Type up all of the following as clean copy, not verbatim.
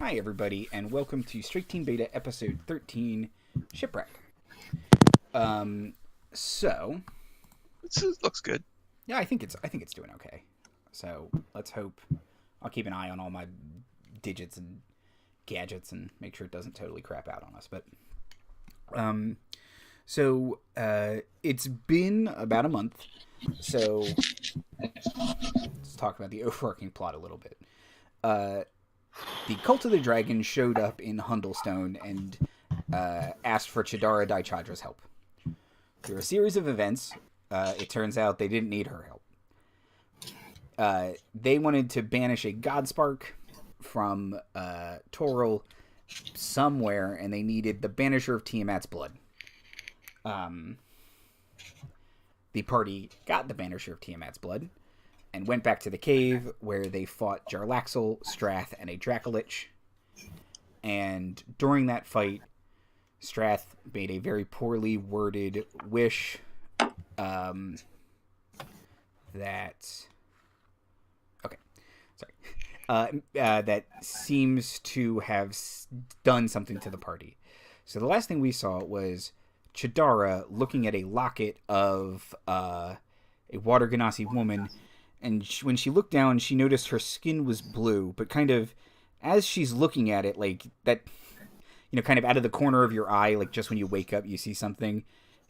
Hi, everybody, and welcome to Straight Team Beta Episode 13, Shipwreck. So This looks good. yeah, I think it's doing okay. So let's hope. I'll keep an eye on all my digits and gadgets and make sure it doesn't totally crap out on us. But it's been about a month. So let's talk about the overarching plot a little bit. The Cult of the Dragon showed up in Hundlestone and asked for Chadara Chadra's help. Through a series of events, it turns out they didn't need her help. They wanted to banish a Godspark from Toril somewhere, and they needed the Banisher of Tiamat's blood. The party got the Banisher of Tiamat's blood and went back to the cave where they fought Jarlaxle, Strath, and a Dracolich. And during that fight, Strath made a very poorly worded wish that... Okay, sorry. That seems to have done something to the party. So the last thing we saw was Chadara looking at a locket of a Water Genasi woman. And when she looked down, she noticed her skin was blue, but kind of, as she's looking at it, like, that, kind of out of the corner of your eye, like, just when you wake up, you see something,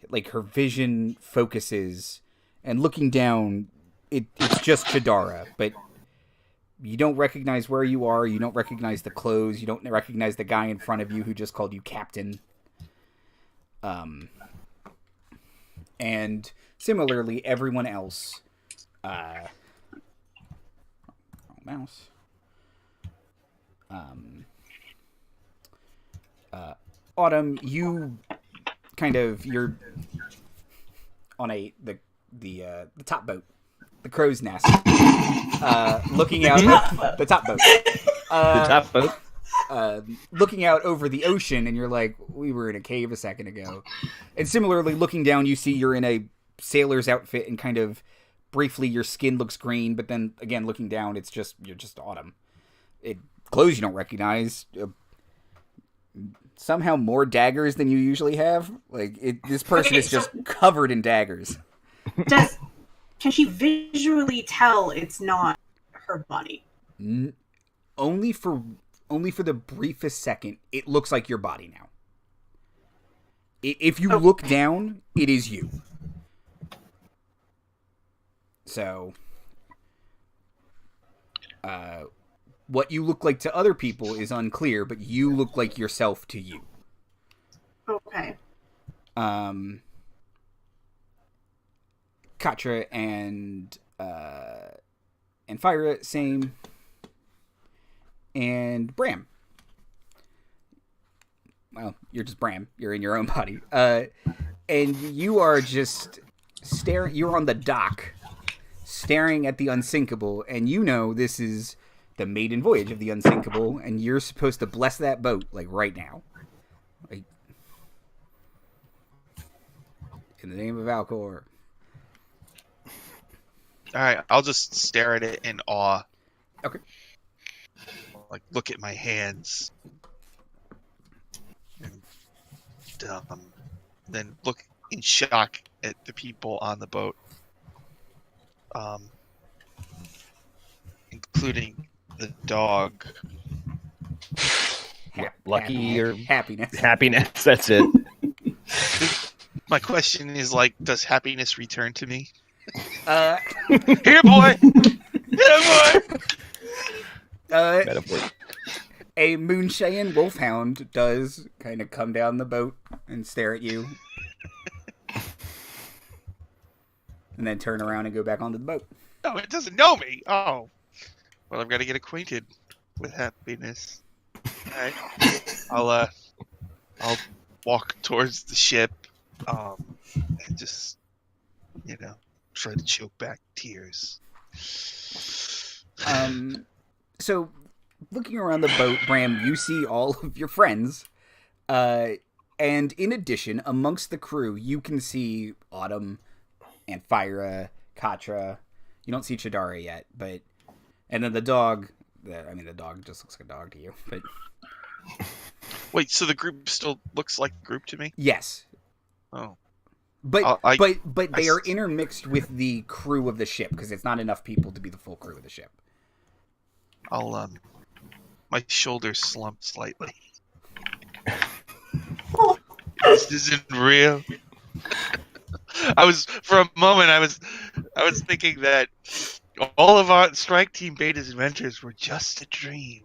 like, her vision focuses, and looking down, it's just Chadara, but you don't recognize where you are, you don't recognize the clothes, you don't recognize the guy in front of you who just called you Captain. And similarly, everyone else... mouse. Autumn, you're on the top boat, the crow's nest, looking out the top boat. The top boat. Looking out over the ocean, and you're like, we were in a cave a second ago. And similarly, looking down, you see you're in a sailor's outfit, and kind of briefly your skin looks green, but then again looking down, you're just Autumn. Clothes you don't recognize. Somehow more daggers than you usually have. This person is just covered in daggers. Can she visually tell it's not her body? Only for the briefest second, it looks like your body now. If you look down, it is you. So, what you look like to other people is unclear, but you look like yourself to you. Okay. Katra and Anfyra, same. And Bram. Well, you're just Bram. You're in your own body. And you are just staring. You're on the dock, staring at the Unsinkable, and this is the maiden voyage of the Unsinkable, and you're supposed to bless that boat, right now. In the name of Alcor. Alright, I'll just stare at it in awe. Okay. Look at my hands. And then look in shock at the people on the boat. Including the dog. Lucky or happiness. Happiness, that's it. My question is, does happiness return to me? Here, boy! Here, boy! Metaphor. A Moonshayan wolfhound does kind of come down the boat and stare at you. And then turn around and go back onto the boat. No, it doesn't know me! Oh. Well, I've got to get acquainted with happiness. Alright. I'll walk towards the ship, and just, try to choke back tears. So, looking around the boat, Bram, you see all of your friends. And in addition, amongst the crew, you can see Autumn, Anfyra, Katra. You don't see Chadara yet, but... And then the dog, the dog just looks like a dog to you. But Wait, so the group still looks like a group to me? yes, Oh. but they are s- intermixed with the crew of the ship because it's not enough people to be the full crew of the ship. My shoulders slumped slightly. This isn't real. For a moment, I was thinking that all of our Strike Team Beta's adventures were just a dream.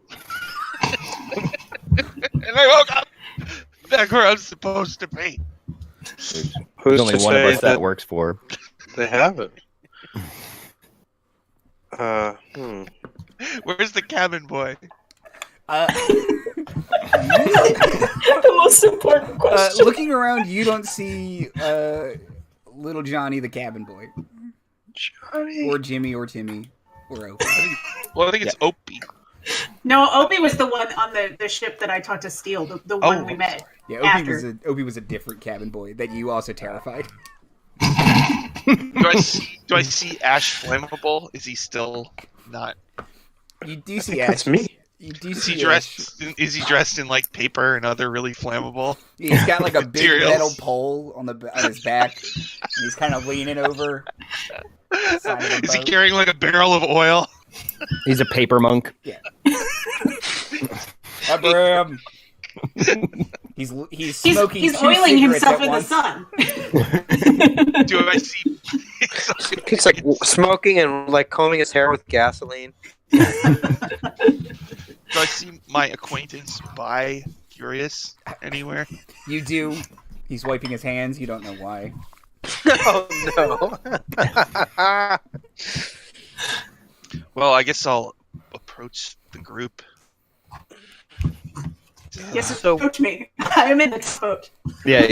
And I woke up back where I'm supposed to be. There's Who's only to one of say us that works for. they haven't? Where's the cabin boy? The most important question. Looking around, you don't see little Johnny, the cabin boy, Johnny. or Jimmy, or Timmy, or Opie. Well, I think it's Opie. No, Opie was the one on the ship that I talked to steal, the one we I'm met. Yeah, After. Opie was a different cabin boy that you also terrified. Do I see Ash flammable? Is he still not? You do see Ash. That's me. You do Is see he dressed? Is he dressed in like paper and other really flammable? He's got like a big Materials. metal pole on his back. And he's kind of leaning over. the side of the Is he boat. carrying like a barrel of oil? He's a paper monk. Hi, Bram. He's smoking. He's two oiling cigarettes himself at in the once. sun. Do I see? He's like smoking and like combing his hair with gasoline. Do I see my acquaintance by Curious anywhere? You do. He's wiping his hands. You don't know why. Oh no. Well, I guess I'll approach the group. Yes, So- approach me. I am in the boat. Yeah,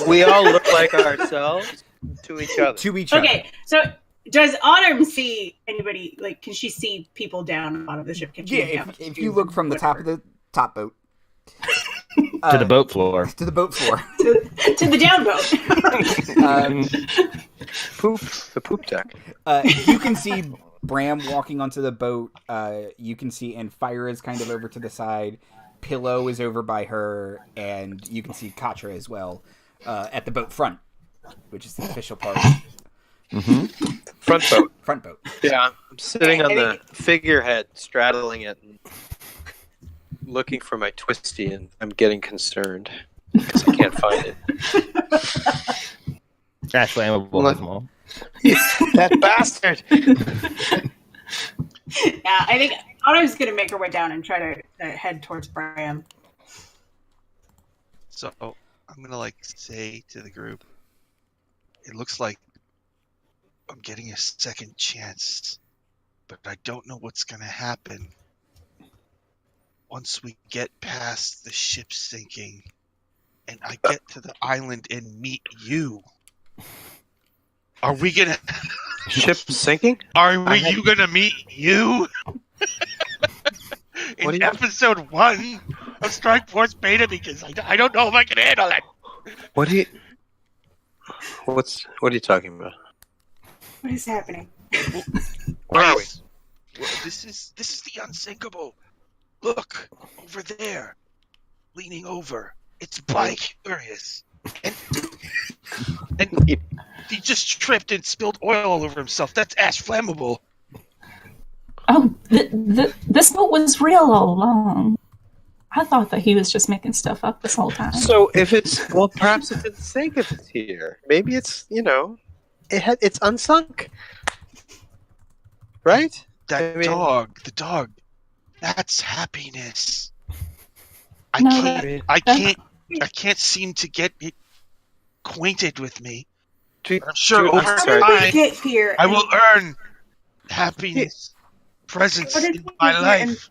We all look like ourselves to each other. To each other. Okay, so does Autumn see anybody? Like, can she see people down the bottom of the ship? Can she Yeah, if you look from the top of the top boat to the boat floor. to the boat floor, to the down boat. The poop deck. you can see Bram walking onto the boat. You can see Anfyra is kind of over to the side. Pillow is over by her, and you can see Katra as well at the boat front, which is the official part. Front boat. Front boat. Yeah. I'm sitting on I the figurehead, straddling it, and looking for my twisty, and I'm getting concerned because I can't find it. Ash flammable as well. That bastard! Yeah, I think Autumn's gonna make her way down and try to head towards Bram. So I'm gonna like say to the group, it looks like I'm getting a second chance, but I don't know what's gonna happen once we get past the ship sinking and I get to the island and meet you. Are we gonna? Ship sinking? You gonna meet you? What do In you- episode 1 of Strike Force Beta, because I don't know if I can handle it. What are you talking about? What is happening? Where are we? Well, this is the unsinkable. Look over there, leaning over. It's by Curious, and he just tripped and spilled oil all over himself. That's Ash flammable. Oh, this boat was real all along. I thought that he was just making stuff up this whole time. So if it's perhaps it didn't sink if it's here. Maybe it's it's unsunk, right? That I mean- the dog. That's happiness. I No, can't. I can't seem to get it acquainted with me. Do- I'm sure do- over I'm How did we time get here? I and- will earn happiness, presence How did in we my get here life.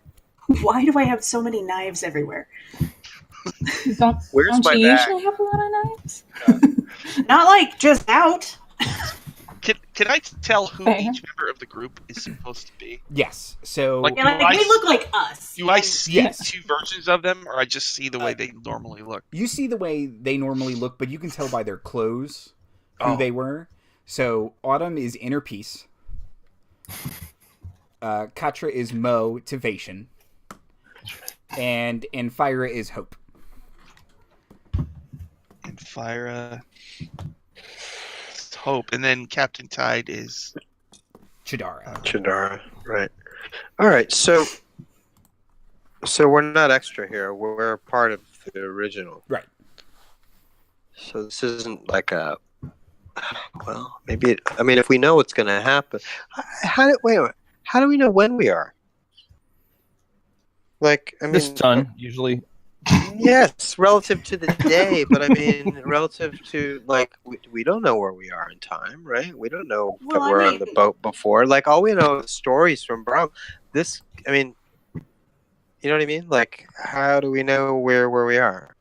and Why do I have so many knives everywhere? Don't, Where's don't my you bag? usually have a lot of knives? Not like just out. Can I tell who Fair. each member of the group is supposed to be? Yes. So Like- Yeah, like, Do I they look like us. Do I And- see Yes. two versions of them, or I just see the way they normally look? you see the way they normally look, but you can tell by their clothes who Oh. they were. So Autumn is inner peace. Katra is motivation. And Anfyra is hope. Anfyra, hope, and then Captain Tide is Chadara. Chadara, right. All right, so we're not extra here. We're part of the original. Right. So this isn't like a... Well, maybe... if we know what's going to happen... How do we know when we are? The sun, usually. Yes, relative to the day, but relative to, we don't know where we are in time, right? We don't know that we're on the boat before. All we know is stories from Bram. You know what I mean? How do we know where we are?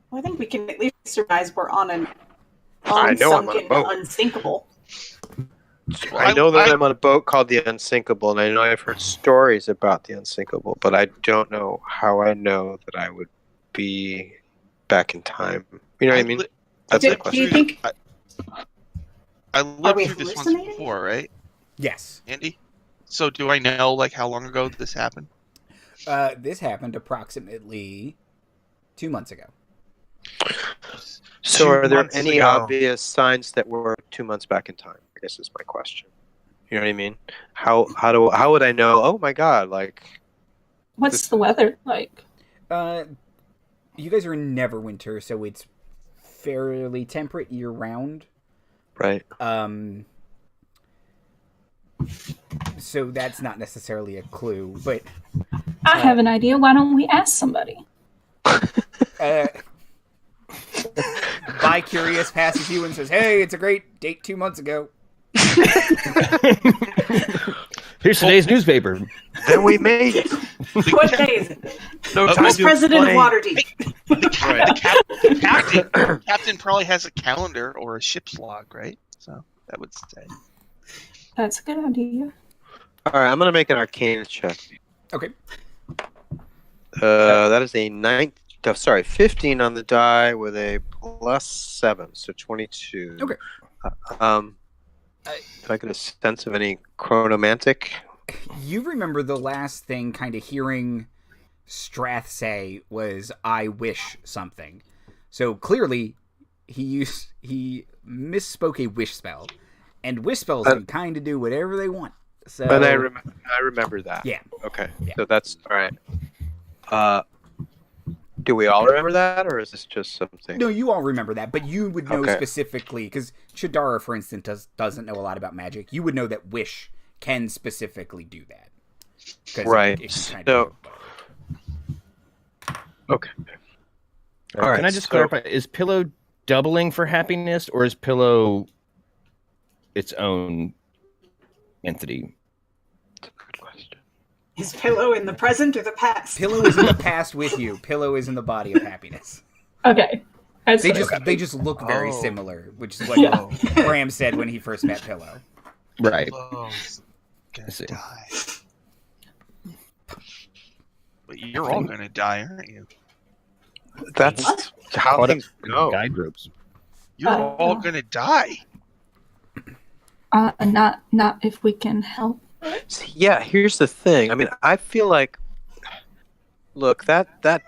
Well, I think we can at least surmise we're on an I know I'm on a unsunken, boat. unsinkable. I know that I'm on a boat called the Unsinkable, and I know I've heard stories about the Unsinkable, but I don't know how I know that I would be back in time. You know what I mean? That's the question. Do you think... I lived we through this once hallucinating? before, right, Yes. Andy? So do I know how long ago this happened? This happened approximately 2 months ago. So 2 are there months any ago. obvious signs that we're 2 months back in time? I guess is my question. You know what I mean? How would I know? Oh my god! What's the weather like? You guys are in Neverwinter, so it's fairly temperate year round. Right. So that's not necessarily a clue, but I have an idea. Why don't we ask somebody? Bi-Curious passes you and says, "Hey, it's a great date 2 months ago." Here's today's newspaper. Then we made it. What day is it? No time Who's to president of explain. Waterdeep? The captain probably has a calendar or a ship's log, right? So that would say. That's a good idea. All right, I'm gonna make an Arcana check. Okay. That is a 15 on the die with a +7, so 22. Okay. Did I get a sense of any chronomantic? You remember the last thing kind of hearing Strath say was, "I wish something." So clearly he misspoke a wish spell. And wish spells can kind of do whatever they want. So, and I remember that. Yeah. Okay. Yeah. So that's all right. Do we all remember that, or is this just something? No, you all remember that, but you would know Okay. specifically, because Chadara, for instance, doesn't know a lot about magic. You would know that wish can specifically do that. 'Cause Right. it can kind So- of Okay. All right, can I just clarify? Is pillow doubling for happiness, or is pillow its own entity? That's a good question. Is Pillow in the present or the past? Pillow is in the past with you. Pillow is in the body of happiness. Okay. That's They just look very Oh. similar, which is what Yeah. Bram said when he first met Pillow. Right. Pillow's gonna see. die. But you're all gonna die, aren't you? That's how Caught things up go. guide ropes. You're all gonna die. Not if we can help. See, yeah, here's the thing. I feel like, look, that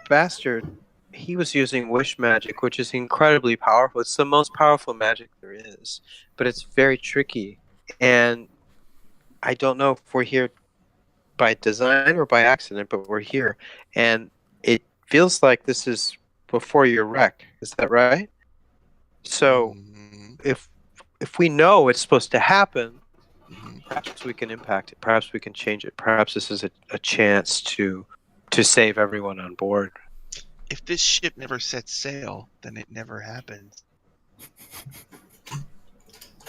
bastard, he was using wish magic, which is incredibly powerful. It's the most powerful magic there is, but it's very tricky. And I don't know if we're here by design or by accident, but we're here. And it feels like this is before your wreck. Is that right? So if we know it's supposed to happen, perhaps we can impact it. Perhaps we can change it. Perhaps this is a chance to save everyone on board. If this ship never sets sail, then it never happens.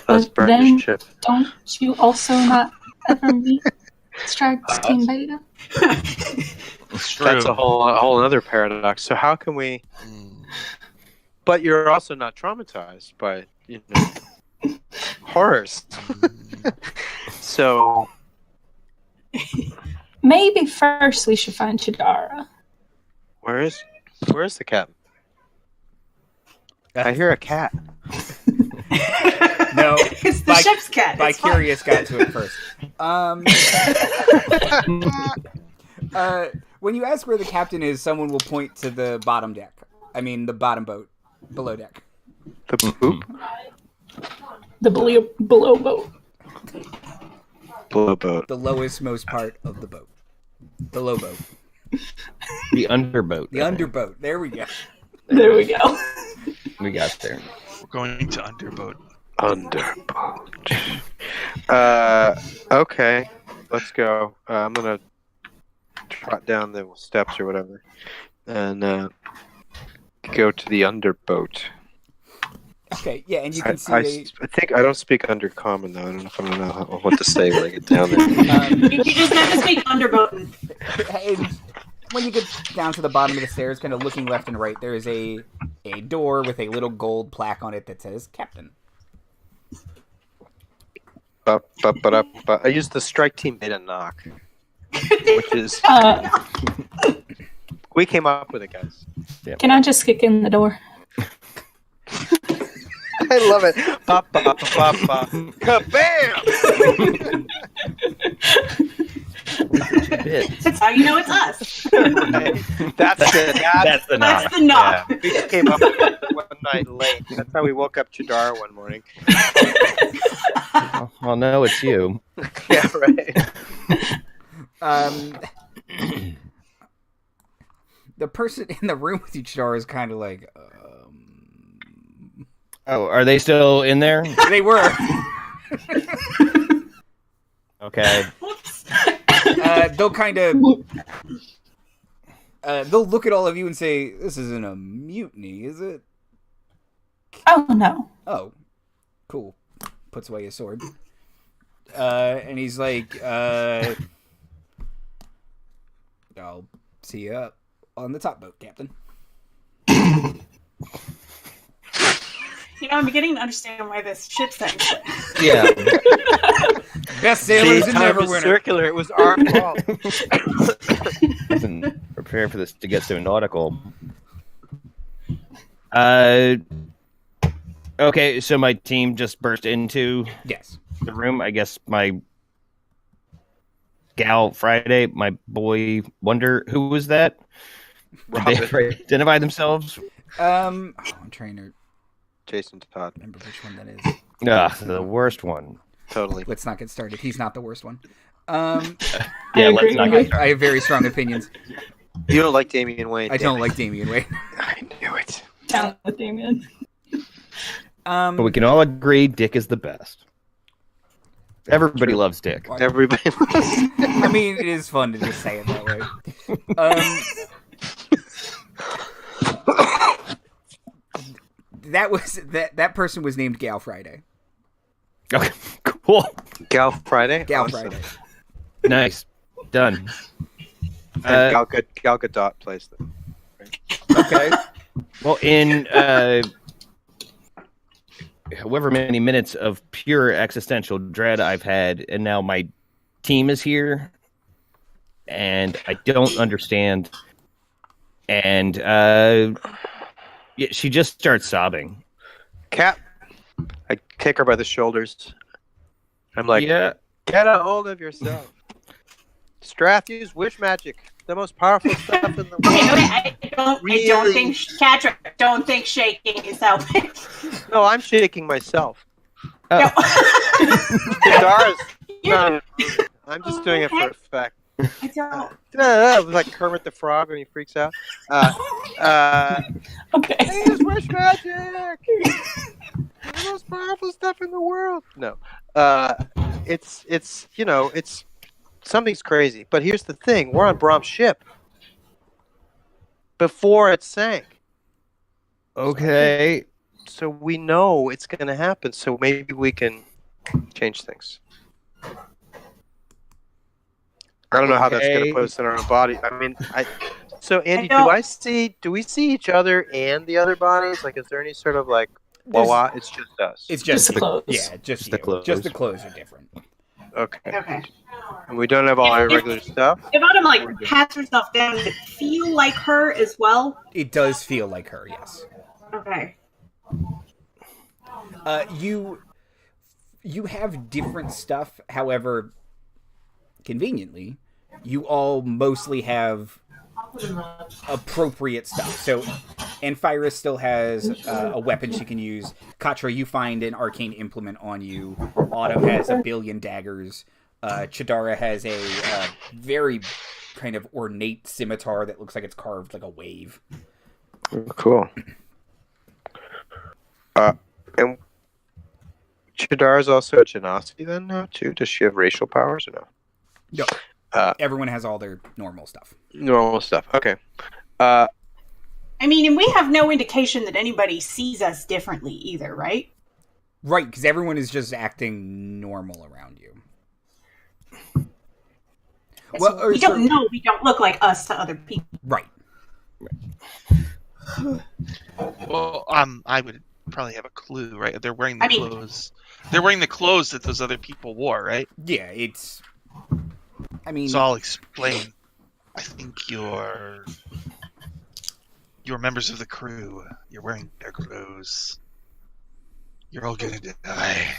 Let's burn then the ship. don't you also not ever meet Strath's Team Beta? It's true. That's a whole other paradox. So how can we? But you're also not traumatized by horrors. So Maybe first we should find Chadara. where's the cat? I hear a cat. No, No, It's the ship's cat. It's Vicarious got to it first. When you ask where the captain is, someone will point to the bottom deck. I mean, the bottom boat, below deck. The poop? The below boat. Below boat. The lowest most part of the boat. The low boat. The underboat. The underboat. There we go. There we go. We got there. We're going to underboat. Underboat. Okay. Let's go. I'm gonna trot down the steps or whatever, and go to the underboat. Okay, yeah, and you can see. I think I don't speak undercommon though. I don't know if I'm gonna know what to say when I get down there. You just have to speak underboat. And when you get down to the bottom of the stairs, kind of looking left and right, there is a door with a little gold plaque on it that says "Captain." I used the strike team beta knock, which is we came up with it, guys. Can I just kick in the door? I love it. Kabam! That's how you know it's us. Right. That's the knock. That's the knock. Yeah. We just came up with it one night late. That's how we woke up Chadara one morning. Well, no, it's you. Yeah, right. The person in the room with you, Chadara, is kind of like. Oh, are they still in there? They were. Okay. They'll kind of. They'll look at all of you and say, "This isn't a mutiny, is it?" Oh, no. Oh, cool. Puts away his sword. And he's like, "I'll see you up on the top boat, Captain." You know, I'm beginning to understand why this ship sank. Yeah. Best sailors See, in time was Neverwinter. circular. It was our fault. Wasn't prepared for this to get so nautical. Okay, so my team just burst into Yes. the room. I guess my gal Friday, my boy Wonder, who was that? Did they identify themselves? I'm trying to Jason Todd. remember which one that is. The worst one. Totally. Let's not get started. He's not the worst one. Yeah, I let's agree. not get I have very strong opinions. You don't like Damian Wayne. I don't like Damian Wayne. I knew it. Down with Damien. But we can all agree Dick is the best. Everybody loves Dick. Everybody. I mean, it is fun to just say it that way. That person was named Gal Friday. Okay, cool. Gal Friday. Gal Awesome. Friday. Nice. Done. And Gal Gadot plays them. Okay. Well, in however many minutes of pure existential dread I've had, and now my team is here, and I don't understand. And yeah, she just starts sobbing. Cap. I take her by the shoulders. I'm like, Yeah. get a hold of yourself. Strath used wish magic, the most powerful stuff in the world. Okay, I don't think Katra, don't think shaking is helping. No, I'm shaking myself. Oh. Guitars. No, I'm just doing it for effect. I don't. Like Kermit the Frog when he freaks out. Okay. I use wish magic. The most powerful stuff in the world. No, it's something's crazy. But here's the thing: we're on Bram's ship before it sank. Okay. So we know it's going to happen. So maybe we can change things. I don't know how that's going to put us in our own body. I mean, So Andy, do we see each other and the other bodies? Like, is there any sort of like, it's just us? It's just the clothes. Yeah, just the you. clothes. Just the clothes are different. Okay. Okay. And we don't have all our regular stuff? If Autumn pats herself down, does it feel like her as well? It does feel like her, yes. Okay. You, You have different stuff. However, conveniently, you all mostly have appropriate stuff. So Anfyra still has a weapon she can use. Katra, you find an arcane implement on you. Autumn has a billion daggers. Chadara has a very kind of ornate scimitar that looks like it's carved like a wave. Cool. And Chadara's also a Genasi then now too? Does she have racial powers or no? No. Everyone has all their normal stuff. Normal stuff. Okay. I mean, and we have no indication that anybody sees us differently either, right? Right, because everyone is just acting normal around you. Well, we don't know. We don't look like us to other people. Right. Well, I would probably have a clue, right? They're wearing the clothes. They're wearing the clothes that those other people wore, right? Yeah, it's... I mean... So I'll explain. I think you're members of the crew. You're wearing their clothes. You're all gonna die.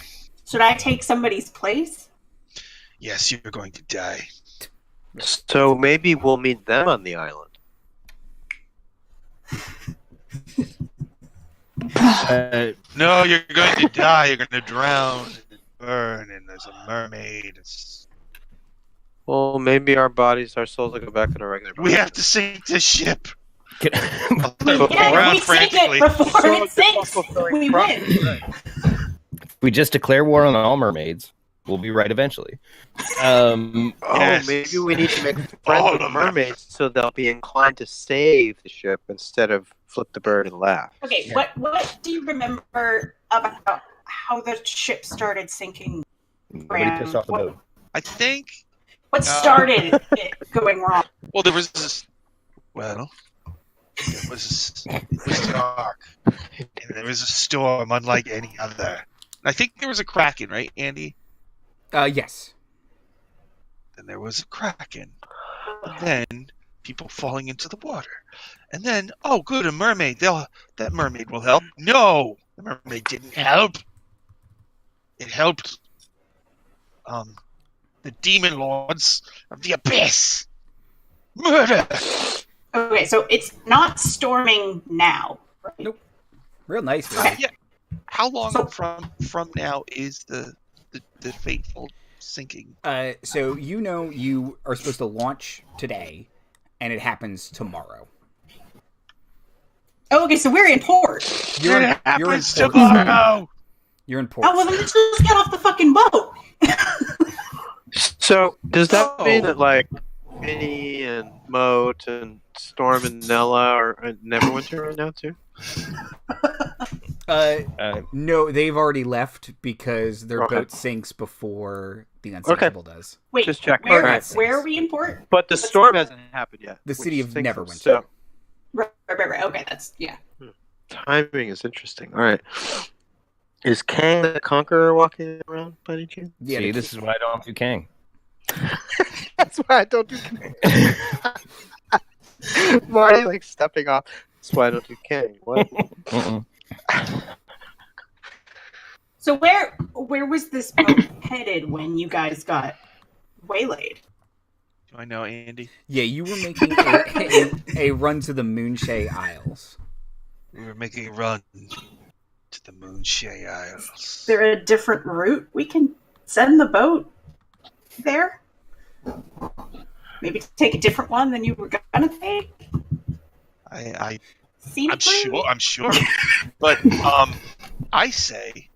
Should I take somebody's place? Yes, you're going to die. So maybe we'll meet them on the island. No, you're going to die. You're going to drown and burn, and there's a mermaid. Well, maybe our souls will go back in our regular bodies. We have to sink this ship. Yeah, if we sink it before it sinks, we win. If we just declare war on all mermaids, we'll be right eventually. Yes. Maybe we need to make friends with the mermaids so they'll be inclined to save the ship instead of flip the bird and laugh. Okay, what do you remember about how the ship started sinking? Nobody pissed off the boat. I think... What started it going wrong? Well, there was this... Well... It was dark. And there was a storm unlike any other. I think there was a kraken, right, Andy? Yes. Then there was a kraken. And then people falling into the water. And then, oh, good, a mermaid. That mermaid will help. No! The mermaid didn't help. It helped the demon lords of the abyss. Murder! Okay, so it's not storming now, right? Nope. Real nice. Really. Yeah. How long from now is the fateful sinking? So you are supposed to launch today, and it happens tomorrow. Oh, okay, so we're in port. You're in tomorrow. You're in port. Oh, well, then let's just get off the fucking boat. So, does that mean that, like, Minnie and Moat and Storm and Nella are in Neverwinter right now, too? No, they've already left because their boat sinks before the Unsinkable does. Wait, just checking. Where are we in port? But the storm hasn't happened yet. The city of Neverwinter. So, Right. Okay, that's, yeah. timing is interesting. All right. Is Kang the Conqueror walking around by any chance? Yeah, See, this is why I don't do Kang. That's why I don't do Kang. Marty, like, stepping off. That's why I don't do Kang. What? So where was this boat headed when you guys got waylaid? Do I know, Andy? Yeah, you were making a run to the Moonshay Isles. We were making a run to the Moonshay Isles. Is there a different route we can send the boat there? Maybe take a different one than you were gonna take? I'm sure. But I say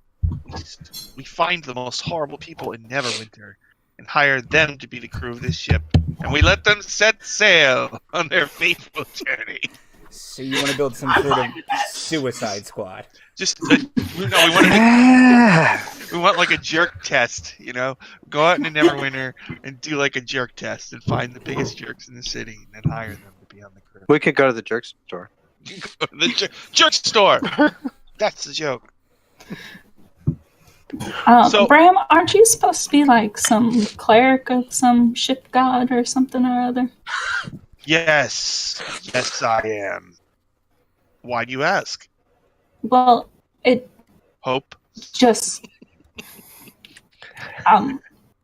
we find the most horrible people in Neverwinter and hire them to be the crew of this ship, and we let them set sail on their fateful journey. So you want to build some sort of Suicide Squad? We want like a jerk test, you know? Go out into Neverwinter and do like a jerk test and find the biggest jerks in the city and then hire them to be on the crew. We could go to the jerk store. The jerk store! That's the joke. So, Bram, aren't you supposed to be like some cleric of some ship god or something or other? Yes, I am. Why do you ask? Well, it Hope. just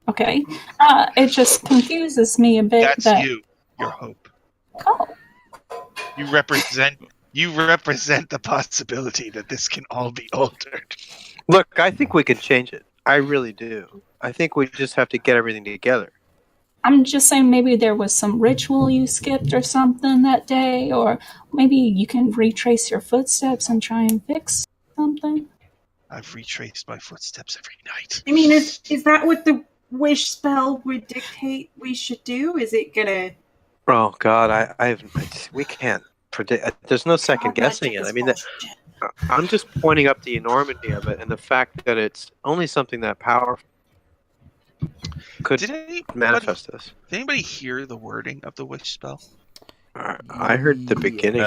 Okay. It just confuses me a bit. That's that you. Your hope. Oh, You represent the possibility that this can all be altered. Look, I think we can change it. I really do. I think we just have to get everything together. I'm just saying maybe there was some ritual you skipped or something that day, or maybe you can retrace your footsteps and try and fix something. I've retraced my footsteps every night. I mean, is that what the wish spell would dictate we should do? Is it gonna? Oh God, we can't predict. There's no second guessing it. I mean, I'm just pointing up the enormity of it and the fact that it's only something that powerful could manifest this. Did anybody hear the wording of the wish spell? I heard the beginning.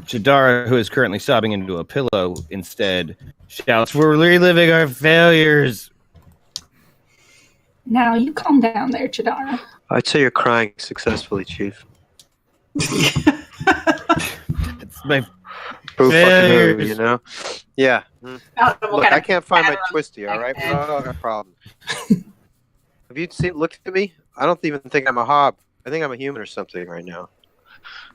Chadara, who is currently sobbing into a pillow, instead shouts, "We're reliving our failures." Now you calm down there, Chadara. I'd say you're crying successfully, Chief. It's my Who fucking who, failures. you know? Yeah. Look, Look, I can't find my twisty, all right? We all got problems. Have you looked at me? I don't even think I'm a hob. I think I'm a human or something right now.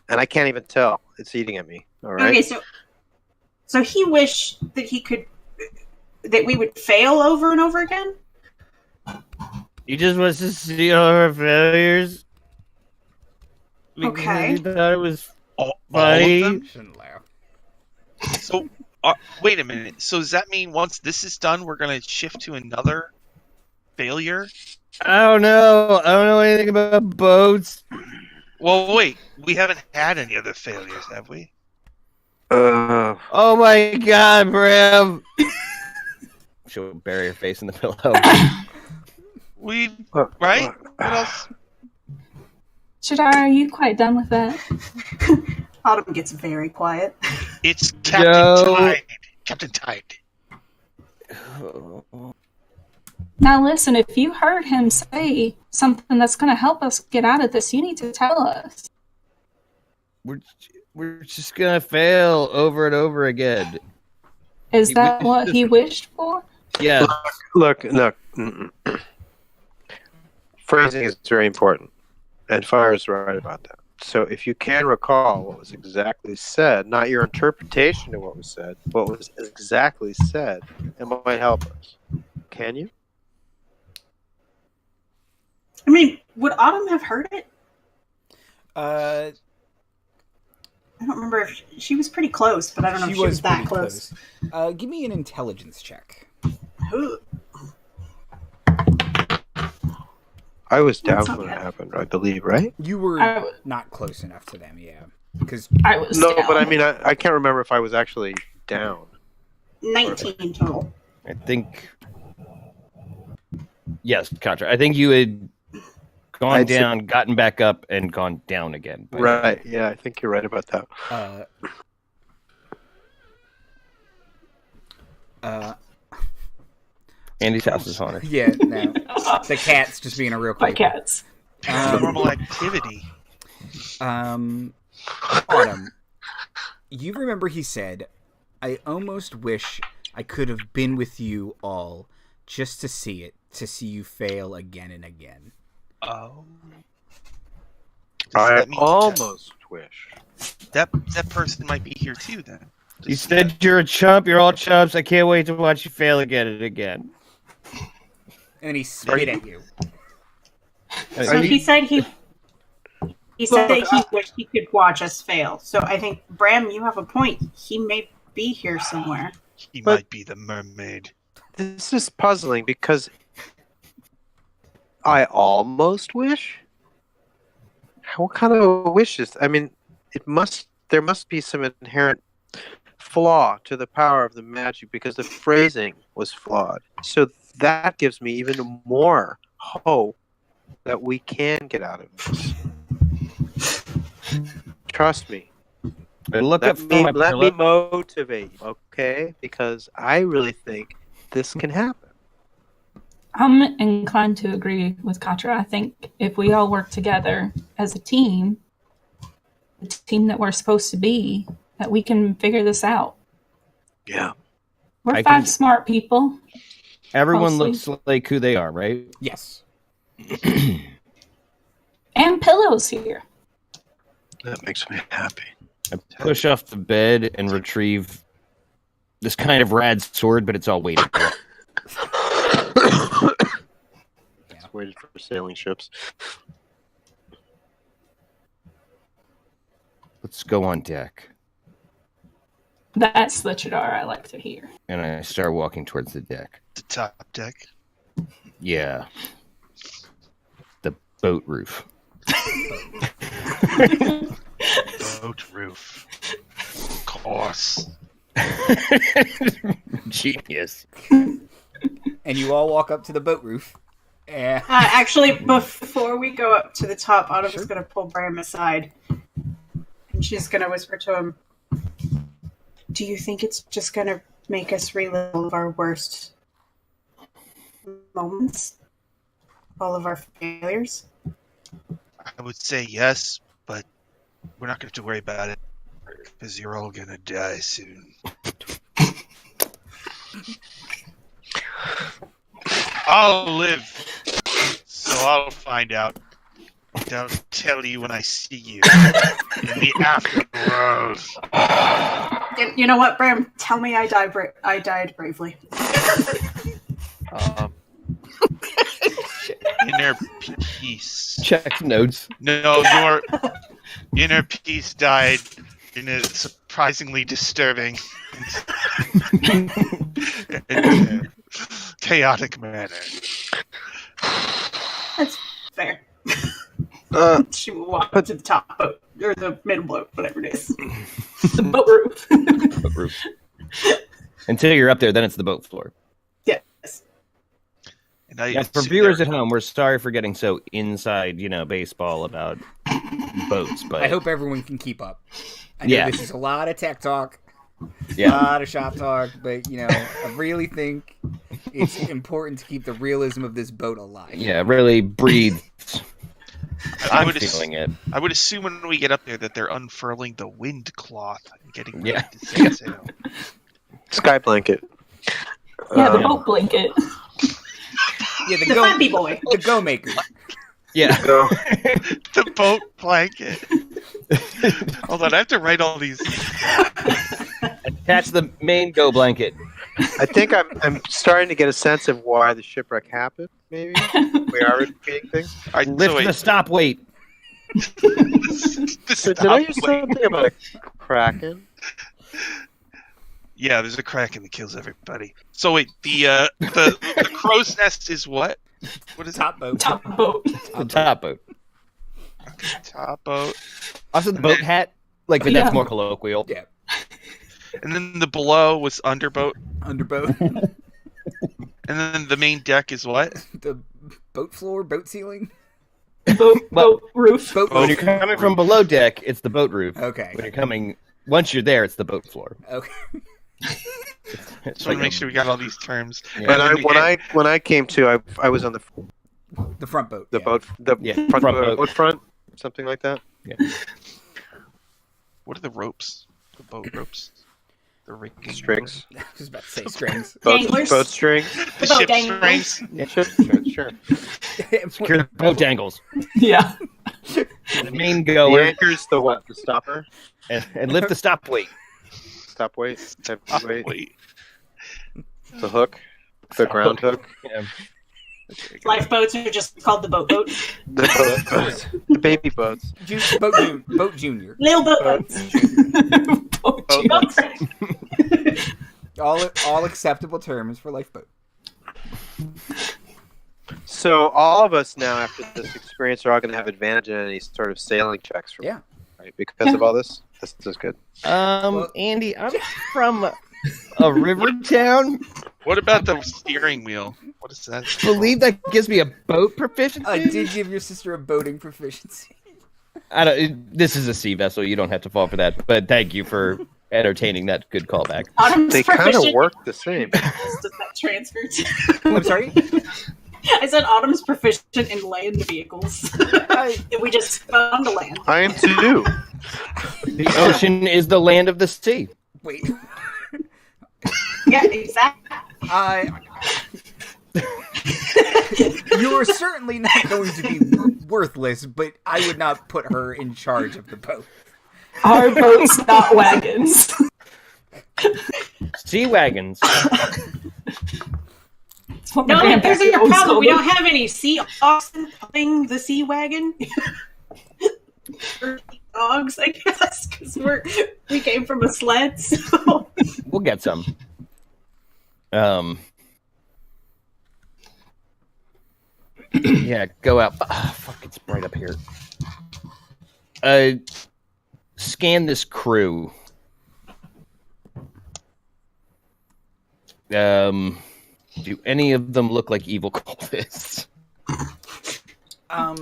And I can't even tell. It's eating at me, all right? Okay, so he wished that we would fail over and over again? He just wants to see all our failures. Because Okay. he thought it was All of funny. them? Shouldn't laugh. So, wait a minute. So does that mean once this is done, we're going to shift to another failure? I don't know. I don't know anything about boats. Well, wait. We haven't had any other failures, have we? Oh my God, Bram! She'll bury her face in the pillow. Right? What else? Chadara, are you quite done with that? Autumn gets very quiet. It's Captain Joe. Tide. Captain Tide. Now listen, if you heard him say something that's going to help us get out of this, you need to tell us. We're just gonna fail over and over again. Is that what he wished for? Yeah. Look. Phrasing is very important. And Fire's right about that. So if you can recall what was exactly said, not your interpretation of what was said, what was exactly said, it might help us. Can you? I mean, would Autumn have heard it? Uh, I don't remember if she was pretty close, but I don't know if she was that pretty close. Give me an intelligence check. Ooh. I was down That's not when it bad. happened, I believe, right? You were I- not close enough to them, yeah. Because I was No, down. but I mean, I can't remember if I was actually down. 19 total. I think. Yes, Katra. I think you had gone I'd say- down, gotten back up, and gone down again. Right, yeah, I think you're right about that. Andy's house is haunted. yeah, no, the cat's just being a real My creeper. cats. Normal activity. Autumn, you remember he said, "I almost wish I could have been with you all just to see you fail again and again." Oh. I that mean almost wish. that person might be here too then? You said you're a chump. You're all chumps. I can't wait to watch you fail again and again. And he spit at you. So he said he said that he wished he could watch us fail. So I think, Bram, you have a point. He may be here somewhere. He But- might be the mermaid. This is puzzling because I almost wish. What kind of a wish is? I mean, there must be some inherent flaw to the power of the magic because the phrasing was flawed. So that gives me even more hope that we can get out of this. Trust me. I look up Let from my me pillow. motivate, okay? Because I really think this can happen. I'm inclined to agree with Katra. I think if we all work together as a team, the team that we're supposed to be, that we can figure this out. Yeah. We're I five can- smart people. Everyone Mostly. looks like who they are, right? Yes. And Pillow's here. That makes me happy. I push off the bed and retrieve this kind of rad sword, but it's all weighted. It's waited for sailing ships. Let's go on deck. That's the Chadara I like to hear. And I start walking towards the deck. The top deck. Yeah. The boat roof. Boat roof. Of course. Genius. And you all walk up to the boat roof. And Actually, before we go up to the top, Autumn is going to pull Bram aside. And she's going to whisper to him, do you think it's just going to make us relive all of our worst moments? All of our failures? I would say yes, but we're not going to have to worry about it because you're all going to die soon. I'll live, so I'll find out. I'll tell you when I see you in the afterworld. You know what, Bram? Tell me I died bravely. Inner peace. Check notes. No, your inner peace died in a surprisingly disturbing and chaotic manner. That's fair. She will walk to the top boat, or the middle boat, whatever it is. The boat roof. Boat roof. Until you're up there, then it's the boat floor. Yes. And I Yeah, for viewers at home, we're sorry for getting so inside, baseball about boats, but I hope everyone can keep up. I know Yeah. this is a lot of tech talk, a yeah, lot of shop talk, but I really think it's important to keep the realism of this boat alive. yeah, really breathe. I I'm would feeling it. I would assume when we get up there that they're unfurling the wind cloth and getting ready Yeah. to set sail. Sky blanket. Yeah, the boat blanket. Yeah, The Flappy Boy. the go maker. Yeah, Go. The boat blanket. Hold on, I have to write all these. attach the main go blanket. I think I'm starting to get a sense of why the shipwreck happened. Maybe we are repeating things. All right, Lift so wait, the stop weight. the So did I hear stop weight. something about a kraken? Yeah, there's a kraken that kills everybody. So wait, the crow's nest is what? What is Top boat. Top boat. The top boat. it? Top boat. Also, the boat hat. But Yeah. that's more colloquial. Yeah. And then the below was underboat. Underboat. And then the main deck is what? The boat floor, boat ceiling. Boat roof. Boat When roof. you're coming from below deck, it's the boat roof. Okay. When you're coming, once you're there, it's the boat floor. Okay. It's Just want to make sure we got all these terms. Yeah. But And then when I came to, I was on The front boat. the yeah. boat, the Yeah, front, front boat. boat front, something like that. What are the ropes? The boat ropes? The rigging Strings, I was about to say strings. Danglers. boat strings, The Boat ship danglers. strings. sure. Secure the boat dangles. Yeah. The main The goer anchor's the what? The stopper, and lift the stop weight. stop weight, heavy Oh, weight, wait. the hook, the ground hook, Yeah. Lifeboats are just called the boat boat. the boat boats, the baby boats. Boat junior. Little boat boats. Boat Boat boat. All acceptable terms for lifeboat. So all of us now, after this experience, are all going to have advantage in any sort of sailing checks, Yeah. right? Because of all this. This is good. Andy, I'm from a river town. What about the steering wheel? What is that? Believe that gives me a boat proficiency. I did give your sister a boating proficiency. This is a sea vessel. You don't have to fall for that. But thank you for entertaining that good callback. Autumn's They kind of proficient. work the same. Does that transfer to? I'm sorry? I said Autumn's proficient in land vehicles. We just found a land. I am too. The ocean is the land of the sea. Wait. Yeah, exactly. You're certainly not going to be worthless, but I would not put her in charge of the boat. Our boats, not wagons. Sea wagons. No, there's your problem. We them. don't have any sea oxen pulling the sea wagon. Or dogs, I guess, because we came from a sled. So. We'll get some. Yeah, go out. Fuck, it's bright up here. Scan this crew. Do any of them look like evil cultists? I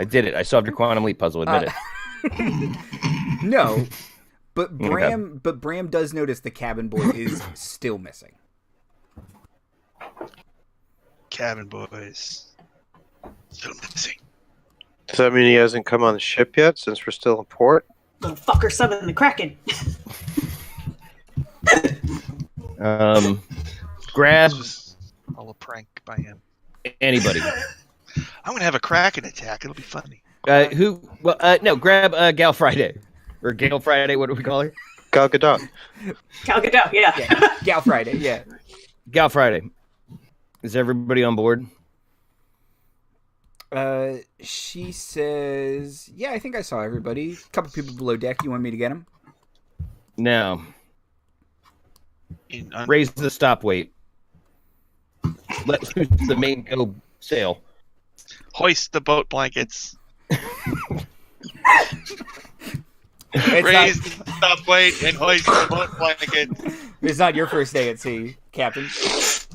did it. I solved your quantum leap puzzle. Admit it. No, but Bram does notice the cabin boy is still missing. Cabin boys. Still missing. Does that mean he hasn't come on the ship yet, since we're still in port? The fucker summon the Kraken. Grab This was all a prank by him. anybody. I'm gonna have a Kraken attack. It'll be funny. Who? Well, no. Grab Gal Friday or Gale Friday. What do we call her? Gal Gadot. Gal Gadot, yeah. Gal Friday, yeah. Gal Friday. Is everybody on board? She says, "Yeah, I think I saw everybody. A couple people below deck. You want me to get them?" No. Raise the stop weight. Let the main go sail. Hoist the boat blankets. It's the stop weight and hoist the boat blankets. It's not your first day at sea, Captain.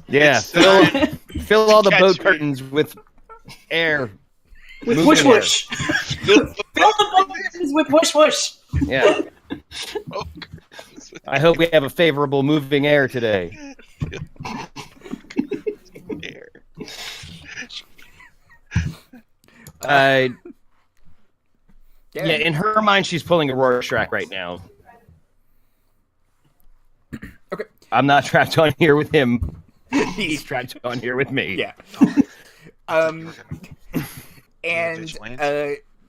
Yeah, fill all the boat curtains with air. With Moving whoosh air. whoosh. Fill the boxes with whoosh whoosh. Yeah. I hope we have a favorable moving air today. Yeah, in her mind, she's pulling a Rorschach right now. Okay. I'm not trapped on here with him. He's trapped on here with me. Yeah. And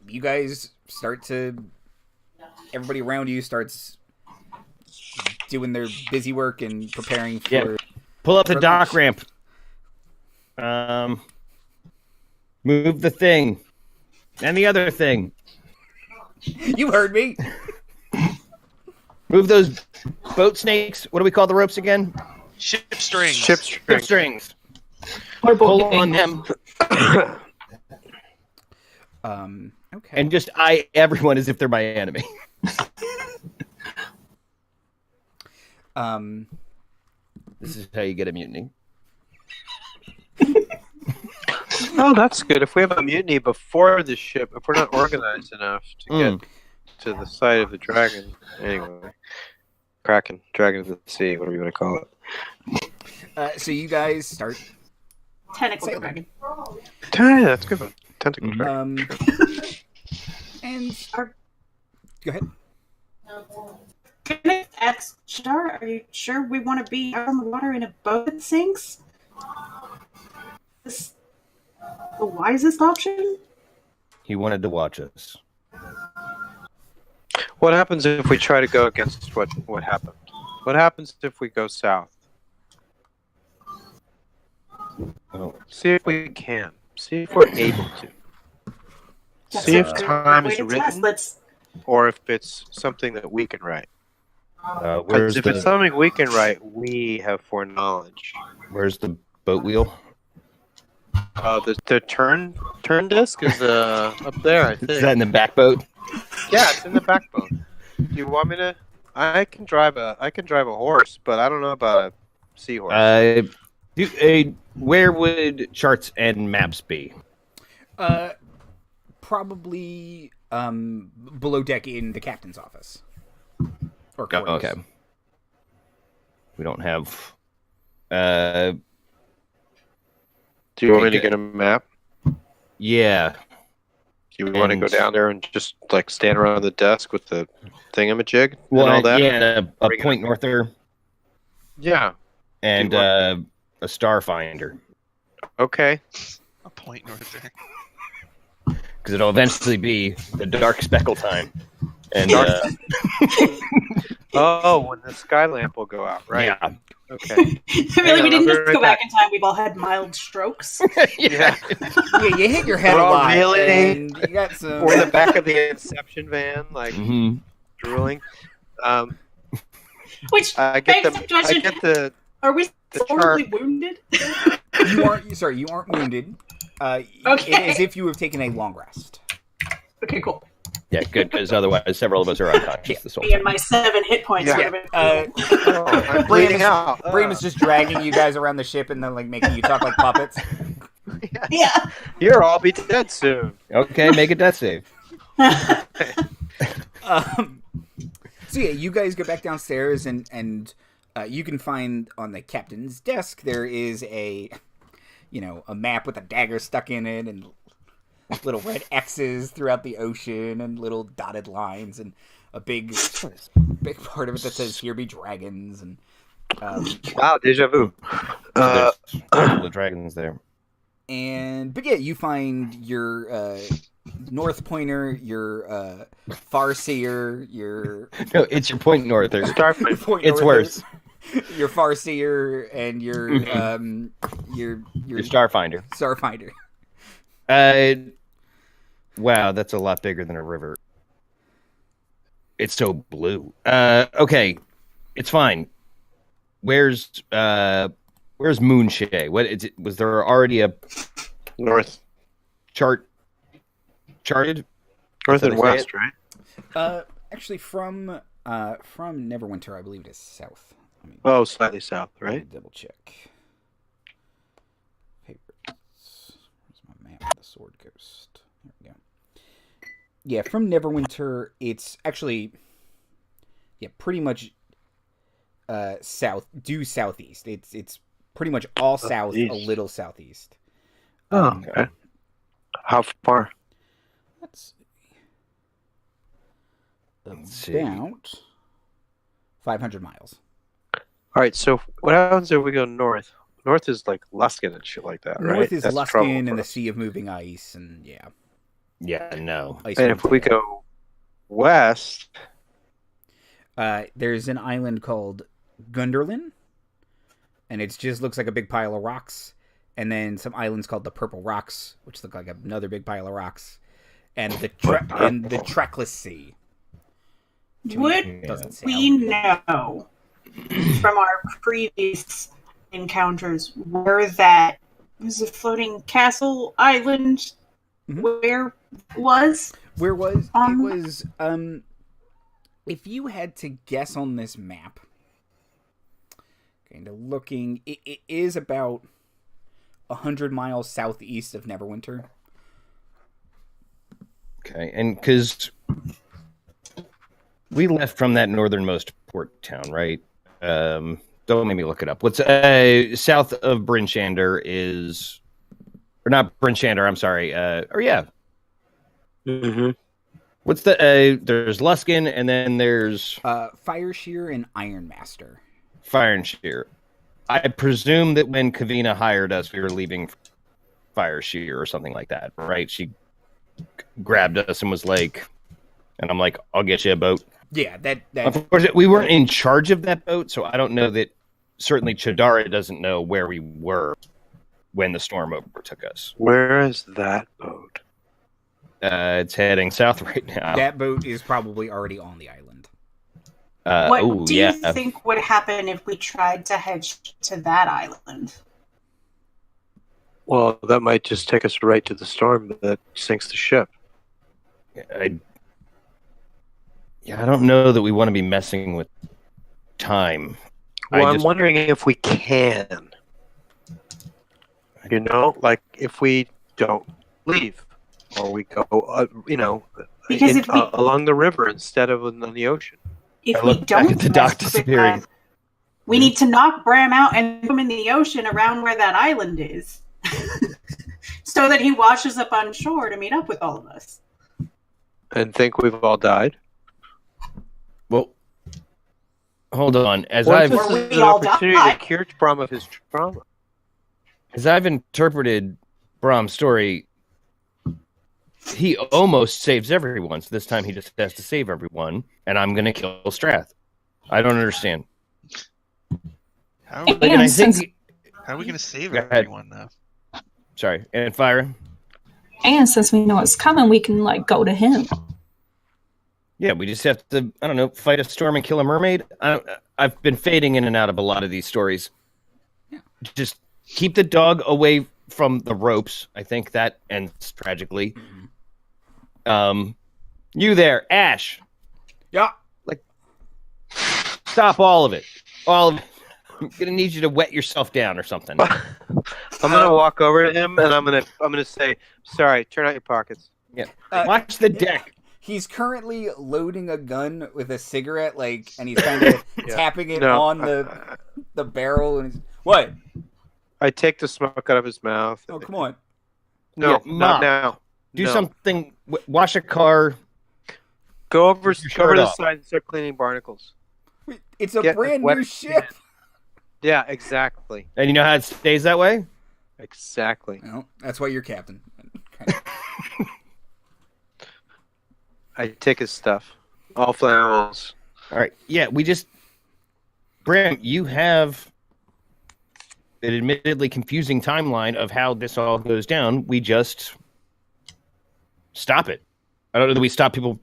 you guys start to. Everybody around you starts doing their busy work and preparing for. Yeah. Pull up the dock lunch. ramp. Move the thing. And the other thing. You heard me. Move those boat snakes. What do we call the ropes again? Ship strings. Ship Ship strings. Or Pull boat on gang. them. Okay. And just eye everyone as if they're my enemy. This is how you get a mutiny. Oh, that's good. If we have a mutiny before the ship, if we're not organized enough to get to the side of the dragon, anyway, Kraken, Dragon of the Sea, whatever you want to call it. So you guys start. Tentacle dragon. Yeah, that's a good one. Tentacle dragon. And go ahead. Can I ask Chadara, are you sure we want to be out on the water in a boat that sinks? Is this the wisest option? He wanted to watch us. What happens if we try to go against what happened? What happens if we go south? Oh. See if we can. See if we're able to. See if time is written, or if it's something that we can write. Because if it's something we can write, we have foreknowledge. Where's the boat wheel? The turn disc is up there, I think. Is that in the back boat? Yeah, it's in the backbone. Do you want me to? I can drive a horse, but I don't know about a seahorse. Where would charts and maps be? Probably below deck in the captain's office. Or quarters. Okay. We don't have. Do you want me to get a map? Yeah. Do you want to go down there and just like stand around the desk with the thingamajig and all that? Yeah, a point norther. Yeah. and a Starfinder. Okay. A point north there. Because it'll eventually be the dark speckle time. And when the sky lamp will go out, right? yeah. Okay. I feel like we didn't just go back in time. We've all had mild strokes. Yeah. Yeah, you hit your head We're a all lot, really- and you got some. Or in the back of the Inception van, like Mhm. drooling. Which I begs get the question: are we the horribly wounded? You aren't. Sorry, you aren't wounded. Okay. It is if you have taken a long rest. Okay, cool. Yeah, good, because otherwise several of us are unconscious this whole Me and time. my 7 hit points Yeah. would have been cool. I'm bleeding out. Bram is just dragging you guys around the ship and then like making you talk like puppets. Yeah. You'll all be dead soon. Okay, make a death save. So yeah, you guys go back downstairs and you can find on the captain's desk there is a map with a dagger stuck in it and little red X's throughout the ocean and little dotted lines and a big part of it that says "Here be dragons" and Wow, deja vu. There's the dragons there. but yeah, you find your North Pointer, your Farseer, your No, it's your point norther. Starfinder. Point It's Norther, worse. your Farseer and your Your Starfinder. Starfinder. Wow, that's a lot bigger than a river. It's so blue. Okay, it's fine. Where's Moonshay? Was there already a North. charted? North Did and I say west, right? Actually, from Neverwinter, I believe it is south. Let me Oh, slightly south, right? double check. Favorites. Where's my map of the Sword Coast? There we go. Yeah, from Neverwinter, it's actually pretty much southeast. It's pretty much all south, Southeast. a little southeast. Oh, okay. How far? Let's see. About 500 miles. All right, so what happens if we go north? North is like Luskin and shit like that, right? North is That's trouble Luskin for and the us. Sea of Moving Ice, and yeah. Yeah, no. Ice And if we go west, there's an island called Gunderlin, and it just looks like a big pile of rocks. And then some islands called the Purple Rocks, which look like another big pile of rocks, and the Trackless Sea. Would Doesn't sound. we know from our previous encounters where that was a floating castle island? Mhm. Where was? Where was Um, it? Was if you had to guess on this map, kind of looking, it is about 100 miles southeast of Neverwinter. Okay, and because we left from that northernmost port town, right? Don't make me look it up. What's south of Brinchander is, or not Brinchander? I'm sorry. mm-hmm. What's the? There's Luskin, and then there's Fireshear and Ironmaster. Fire and Shear. I presume that when Kavina hired us, we were leaving Fire Shear or something like that, right? She grabbed us and was like, and I'm like, I'll get you a boat. Yeah, that Unfortunately, we weren't in charge of that boat, so I don't know that. Certainly, Chadara doesn't know where we were when the storm overtook us. Where is that boat? It's heading south right now. that boat is probably already on the island. What do yeah. you think would happen if we tried to head to that island? Well, that might just take us right to the storm that sinks the ship. I don't know that we want to be messing with time. Well, I'm wondering if we can. You know, like if we don't leave, or we go, Because if we- along the river instead of on the ocean. If I we look back don't at the mess dock with disappearing. that, we need to knock Bram out and put him in the ocean around where that island is. So that he washes up on shore to meet up with all of us. And think we've all died? Well, hold on. As What if I've this Or is we an all opportunity die. to cure Bram of his trauma? interpreted Bram's story, he almost saves everyone. So this time he just has to save everyone, and I'm going to kill Strath. I don't understand. How are we, Like, and I since- think, how are we going to save Go ahead. everyone, though? sorry, Anfyra. And since we know it's coming, we can like go to him. Yeah, we just have to, I don't know, fight a storm and kill a mermaid. I've been fading in and out of a lot of these stories. Yeah. Just keep the dog away from the ropes. I think that ends tragically. You there, Ash. Yeah. Stop all of it. All of it. I'm gonna need you to wet yourself down or something. I'm gonna walk over to him and I'm gonna say, "Sorry, turn out your pockets." Yeah. Watch the deck. He's currently loading a gun with a cigarette, and he's kind of tapping it No. on the barrel. And he's, what? I take the smoke out of his mouth. Oh, come on. No, Yeah, not Mom, now. Do No. something. Wash a car. Go over Keep your to shirt the off. side and start cleaning barnacles. It's a Get brand wet new as ship. Yeah, exactly. And you know how it stays that way? Exactly. Well, that's why you're captain. I take his stuff. All flammables. All right. Yeah, Bram, you have an admittedly confusing timeline of how this all goes down. We just stop it. I don't know that we stop people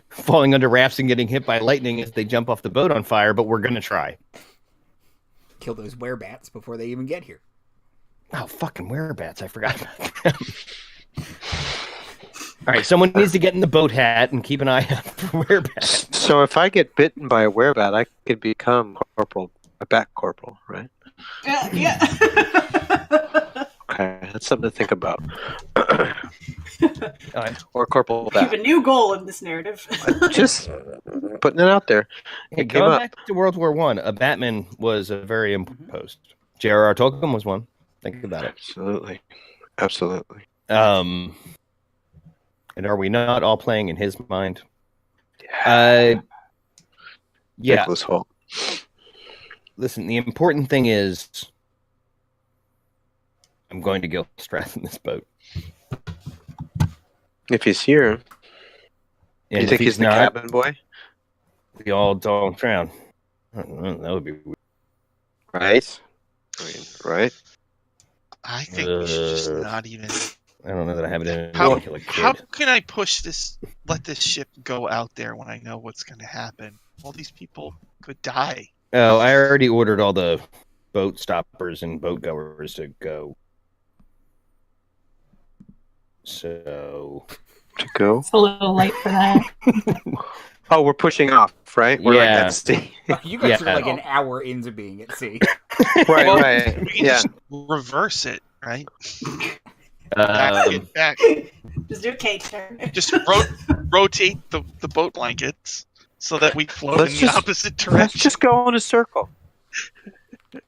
falling under rafts and getting hit by lightning as they jump off the boat on fire, but we're going to try. Kill those werebats before they even get here. Oh, fucking werebats. I forgot about them. All right, someone needs to get in the boat hat and keep an eye out for werebats. So if I get bitten by a werebat, I could become a bat corporal, right? Yeah. Okay, that's something to think about. Or corporal We have bat. a new goal in this narrative. Just putting it out there. Hey, It came going up. back to World War I, a Batman was a very important post. J.R.R. Tolkien was one. Think about it. Absolutely. And are we not all playing in his mind? Yeah. Nicholas Holt. Listen, the important thing is I'm going to kill Strath in this boat. If he's here, And you if think he's the not, cabin boy? we all don't drown. I don't know, that would be weird. Right? I mean, right? I think we should just not even. I don't know that I have it in How, me to kill a kid. how can I let this ship go out there when I know what's going to happen? All these people could die. Oh, I already ordered all the boat stoppers and boat goers to go. So To go? It's a little late for that. Oh, we're pushing off, right? We're like Yeah. at sea. You guys Yeah. are like an hour into being at sea. right. We can Yeah. just reverse it, right? Back. Just do a K-turn. Just rotate the boat blankets so that we float Let's in just- the opposite Let's direction. just go in a circle.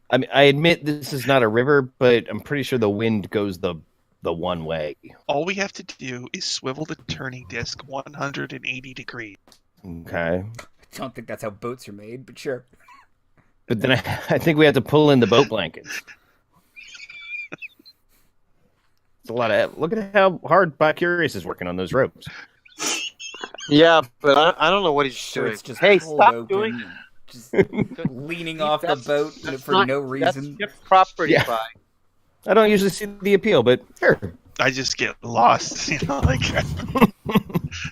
I mean, I admit this is not a river, but I'm pretty sure the wind goes the one way. All we have to do is swivel the turning disc 180 degrees. Okay. I don't think that's how boats are made, but sure. But then I think we have to pull in the boat blankets. It's a lot of. Look at how hard Bicurious is working on those ropes. Yeah, but I don't know what he's Sure, doing. it's just Hey, pulled stop open doing and just leaning off the That's- boat that's for not- no That's reason. your property, Yeah. by. I don't usually see the appeal, but sure. I just get lost, like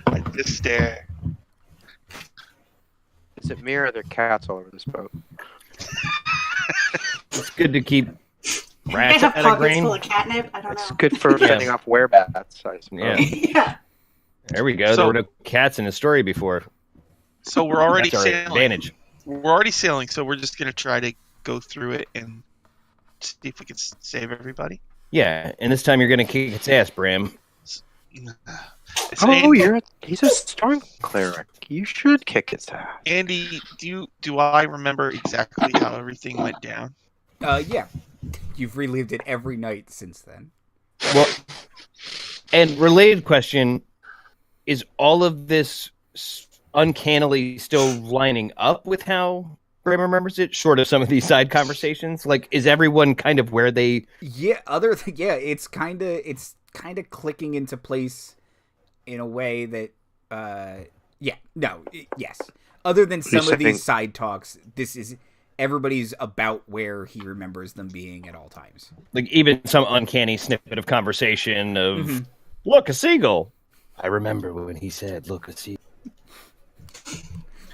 I just stare. Is it me or are there cats all over this boat? It's good to keep I rats have out of pockets grain. full of catnip. I don't It's know. good for fending off werebats, I suppose. Yeah. Yeah. There we go. So- There were no cats in the story before. So we're already That's our sailing. advantage. We're already sailing, so we're just gonna try to go through it and see if we can save everybody. Yeah, and this time you're going to kick its ass, Bram. It's Oh, Andy, he's a storm cleric. You should kick his ass. Andy, do I remember exactly how everything went down? Yeah. You've relived it every night since then. Well, and related question, is all of this uncannily still lining up with how Bram remembers it, short of some of these side conversations? Like, is everyone kind of where they? Yeah, it's kind of clicking into place in a way that, yes. Other than some of these side talks, this is everybody's about where he remembers them being at all times. Like, even some uncanny snippet of conversation of, look, a seagull. I remember when he said, look, a seagull.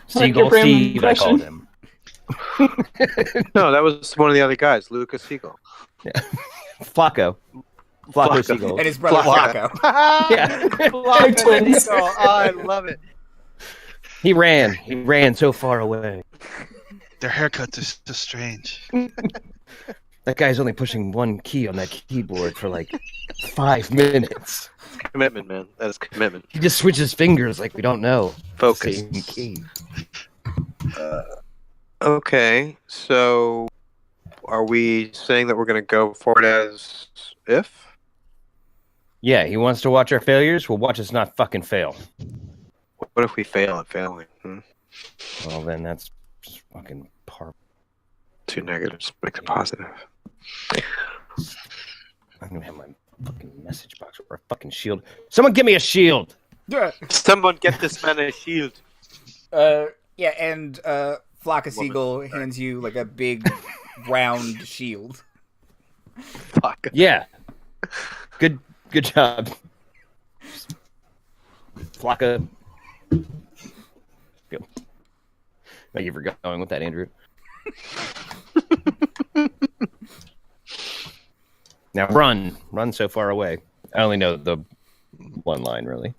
Seagull Steve, I called him. No, that was one of the other guys, Lucas Seagull. Yeah. Flacco Seagull. And his brother Flacco. Yeah. They're twins. Oh, I love it. He ran so far away. Their haircuts are so strange. That guy's only pushing one key on that keyboard for like 5 minutes. Commitment, man. That is commitment. He just switches fingers like we don't know. Focus. Same key. Okay, so are we saying that we're going to go forward as if? Yeah, he wants to watch our failures. Well, watch us not fucking fail. What if we fail at failing? Well, then that's just fucking par. Two negatives make a positive. I'm gonna have my fucking message box or a fucking shield. Someone give me a shield. Yeah. Someone get this man a shield. Yeah, and Flocka Seagull hands you like a big round shield. Fuck. Yeah. Good job. Flocka. Good. Thank you for going with that, Andrew. Now run so far away. I only know the one line really.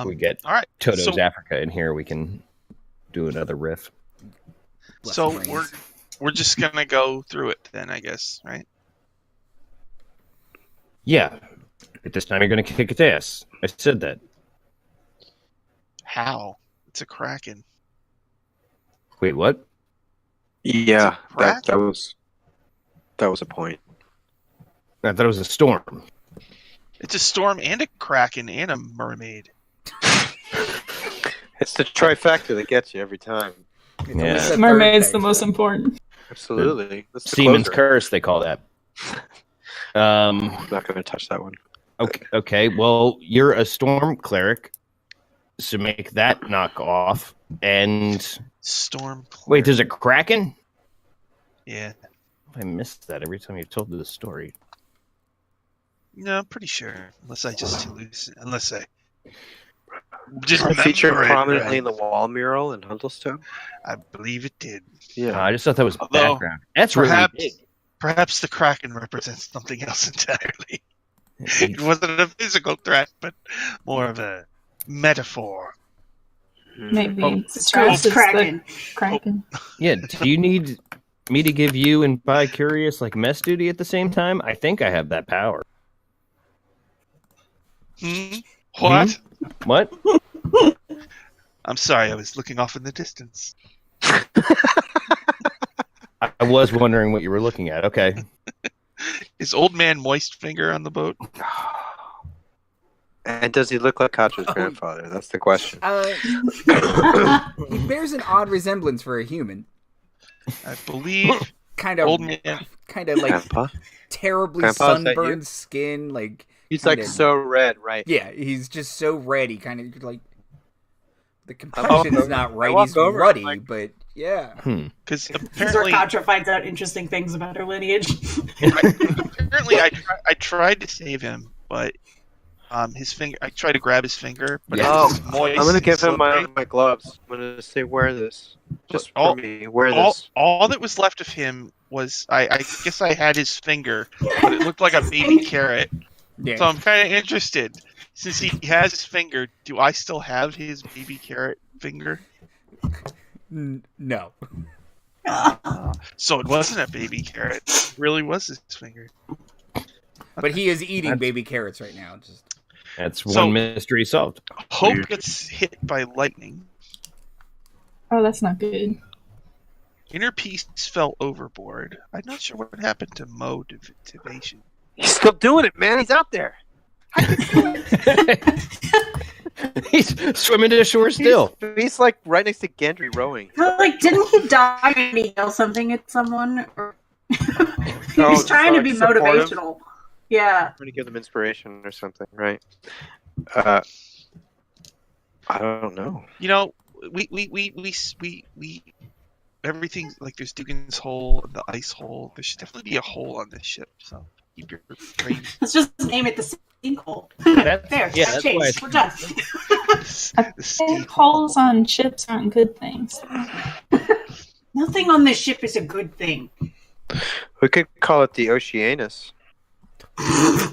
We get all right. Toto's Africa in here. We can do another riff. So we're just gonna go through it then, I guess, right? Yeah. But this time you're gonna kick its ass. I said that. How? It's a kraken. Wait, what? Yeah, that was a point. I thought it was a storm. It's a storm and a kraken and a mermaid. It's the trifecta that gets you every time. Yeah. Mermaid's the most important. Absolutely. That's the Seaman's closer. curse, they call that. I'm not going to touch that one. Okay. Well, you're a storm cleric, so make that knock off. And Storm cleric. wait, there's a kraken? Yeah. I missed that every time you told the story. No, I'm pretty sure. Unless I just unless I just Featured remember it prominently right. in the wall mural in Huntlestone. I believe it did. Yeah. I just thought that was Although, background. That's really big. Perhaps the kraken represents something else entirely. It wasn't a physical threat, but more of a metaphor. Maybe Strath Strath is Kraken. the Kraken. Yeah, do you need me to give you and Bi-Curious like mess duty at the same time? I think I have that power. What? What? I'm sorry, I was looking off in the distance. I was wondering what you were looking at. Okay. Is Old Man Moist Finger on the boat? And does he look like Katra's grandfather? That's the question. He bears an odd resemblance for a human. I believe Kind of Old Man. Kind of like Grandpa? terribly Grandpa, is that you? sunburned skin. Like He's kinda, like so red, right? Yeah, he's just so red. He kind of like the complexion's not right. walk He's over, ruddy, like- but yeah. Because This is where apparently, Katra finds out interesting things about her lineage. apparently I tried to save him, but his finger. I tried to grab his finger, but Oh, it's moist. I'm gonna give him and my gloves. I'm gonna say, wear this. Just for All- me. Wear all, this. all that was left of him was I guess I had his finger, but it looked like a baby carrot. Yeah. So I'm kind of interested. Since he has his finger, do I still have his baby carrot finger? No. So it wasn't a baby carrot. It really was his finger. But he is eating baby carrots right now. Just That's So- one mystery solved. Hope gets hit by lightning. Oh, that's not good. Inner Peace fell overboard. I'm not sure what happened to motivation. He's still doing it, man. He's out there. He's swimming to the shore still. He's like right next to Gendry rowing. Like, didn't he die and he yell something at someone? Or... he was trying to be motivational. Yeah. Trying to give them inspiration or something, right? I don't know. You know, we everything, like there's Dugan's hole and the ice hole. There should definitely be a hole on this ship. So keep your brain. Let's just name it the sinkhole. That's, There, yeah, that's that's why changed. We're done. I think holes on ships aren't good things. Nothing on this ship is a good thing. We could call it the Oceanus. It's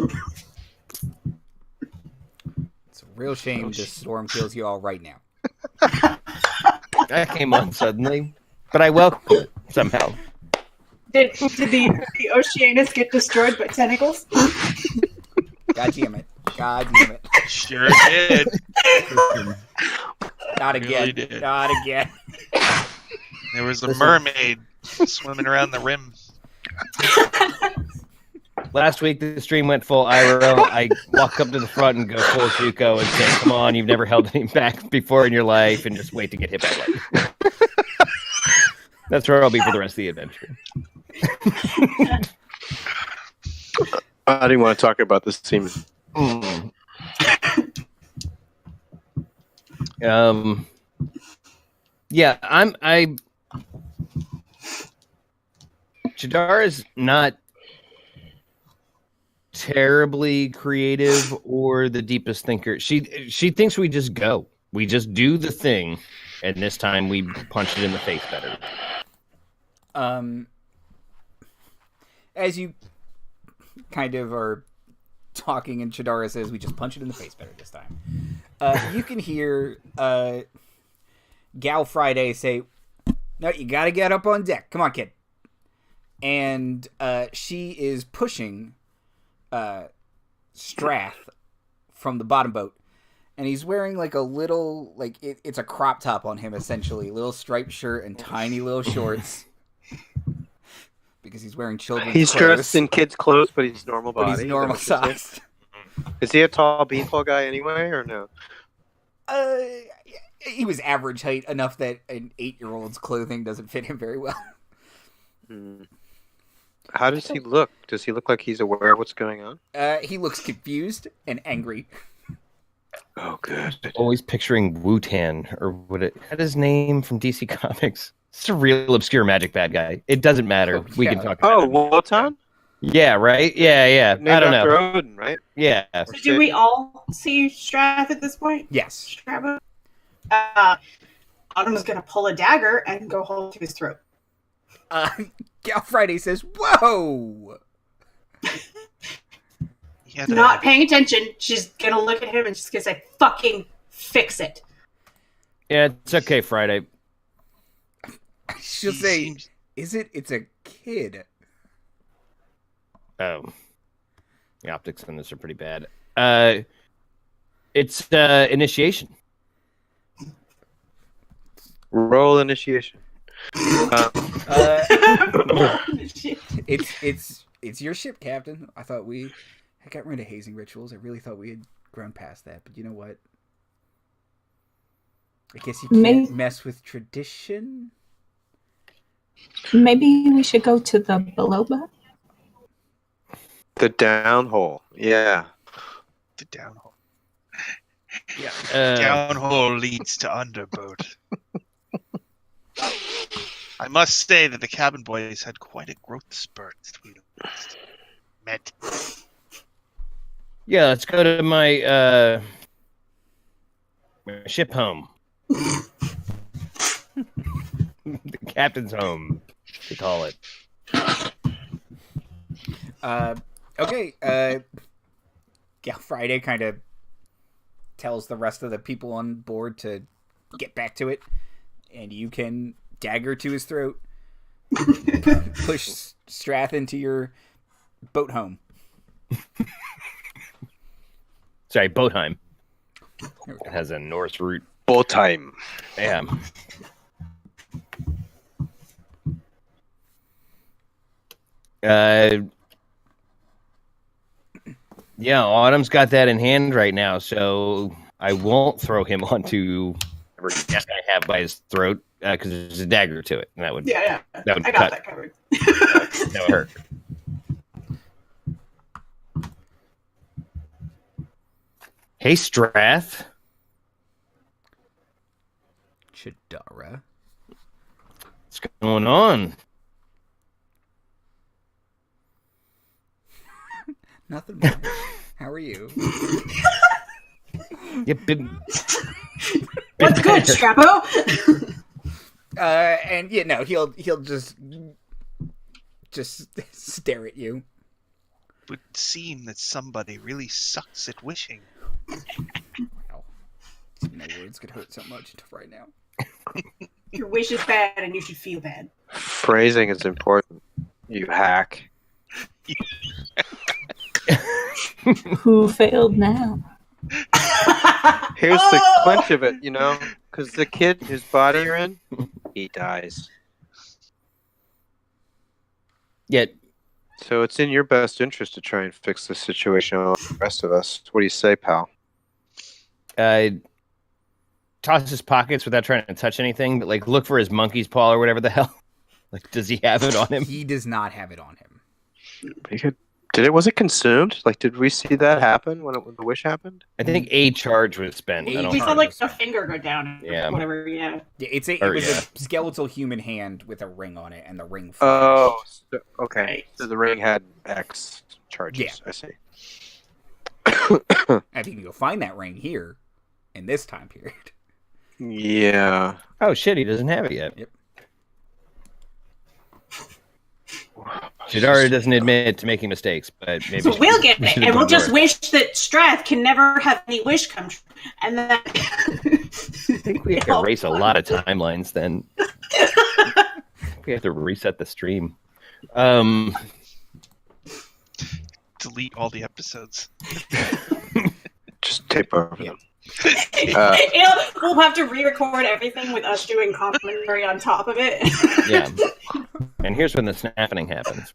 a real shame this storm kills you all right now. That came on suddenly, but I welcome it somehow. Did the Oceanus get destroyed by tentacles? God damn it. God damn it. Sure did. Not again. Really did. Not again. There was a mermaid swimming around the rim. Last week, the stream went full IRL. I walk up to the front and go full Zuko and say, come on, you've never held any back before in your life, and just wait to get hit by lightning. That's where I'll be for the rest of the adventure. I didn't want to talk about this team. Yeah, Chadara's not terribly creative or the deepest thinker. She thinks we just go. We just do the thing, and this time we punch it in the face better. As you kind of are talking, and Chadara says, we just punch it in the face better this time. You can hear Gal Friday say, no, you gotta get up on deck. Come on, kid. And she is pushing Strath from the bottom boat. And he's wearing like a little, like it's a crop top on him, essentially. Little striped shirt and tiny little shorts. Because he's wearing children's He's clothes. dressed in kids' clothes, but he's normal body. But he's normal sized. Is he a tall beanpole guy anyway, or no? He was average height enough that an 8-year-old's clothing doesn't fit him very well. How does he look? Does he look like he's aware of what's going on? He looks confused and angry. Oh, good. Always picturing Wu-Tan, or what it had his name from DC Comics. It's a real obscure magic bad guy. It doesn't matter. Oh, We yeah. can talk about it. Wotan? Yeah, right? Yeah. Named I don't after know. Odin, right? Yeah. So do we all see Strath at this point? Yes. Strath? Autumn's gonna pull a dagger and go hold to his throat. Gal Friday says, whoa! Not paying attention. She's gonna look at him and she's gonna say, fucking fix it. Yeah, it's okay, Friday. She'll say, is it? It's a kid. Oh. The optics on this are pretty bad. It's initiation. Roll initiation. It's your ship, Captain. I got rid of hazing rituals. I really thought we had grown past that, but you know what? I guess you can't mess with tradition. Maybe we should go to the below boat. The downhole. Yeah. The downhole. Yeah. Downhole leads to underboat. I must say that the cabin boys had quite a growth spurt that we met. Yeah, let's go to my ship home. The captain's home, they call it. Okay. Gal Friday kind of tells the rest of the people on board to get back to it, and you can dagger to his throat, push Strath into your boat home. Sorry, Boatheim. It has a Norse root. Boatheim. Yeah. Yeah, Autumn's got that in hand right now, so I won't throw him onto whatever desk I have by his throat because there's a dagger to it, and that would Yeah. that would I got cut. that covered. That would hurt. Hey, Strath. Chadara. What's going on? Nothing more. How are you? Yep. What's good, Strapo? And yeah, no, he'll just stare at you. It would seem that somebody really sucks at wishing. Wow. No words could hurt so much right now. Your wish is bad and you should feel bad. Phrasing is important. You hack. Who failed now? Here's the clinch of it, because the kid whose body you're in, he dies. Yet, So it's in your best interest to try and fix the situation with the rest of us. What do you say, pal? toss his pockets without trying to touch anything, but like look for his monkey's paw or whatever the hell. Like, does he have it on him? He does not have it on him. Was it consumed? Like, did we see that happen when the wish happened? I think a charge was spent. I don't We know. saw like a finger go down. Yeah. Whatever. Yeah. Yeah, it was a skeletal human hand with a ring on it, and the ring. Oh, okay. Right. So the ring had X charges. Yeah. I see. I think you'll find that ring here, in this time period. Yeah. Oh shit, he doesn't have it yet. Yep. Chadara doesn't admit to making mistakes, but maybe So we'll get we it, should've and we'll done just more. wish that Strath can never have any wish come true, and then I think we have to erase a lot of timelines. Then we have to reset the stream. Delete all the episodes. Just tape over them. We'll have to re-record everything with us doing commentary on top of it. Yeah. And here's when the snapping happens.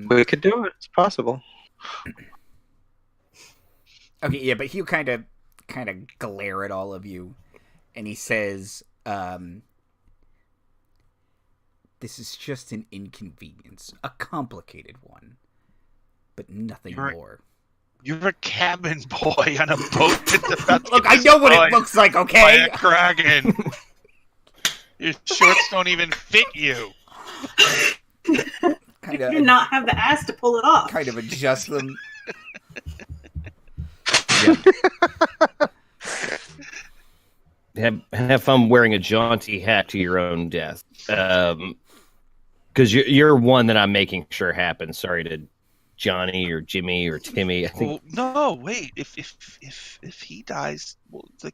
We could do it. It's possible. Okay, yeah, but he'll kind of glare at all of you, and he says, "This is just an inconvenience, a complicated one, but nothing more." You're a cabin boy on a boat that's about to Look, get I know what it destroyed looks like, by okay? a kraken. Your shorts don't even fit you. You do not have the ass to pull it off. Kind of adjust them. Have fun wearing a jaunty hat to your own death. Because you're one that I'm making sure happens. Sorry to Johnny or Jimmy or Timmy. I think. Well, no, wait. If he dies, well, the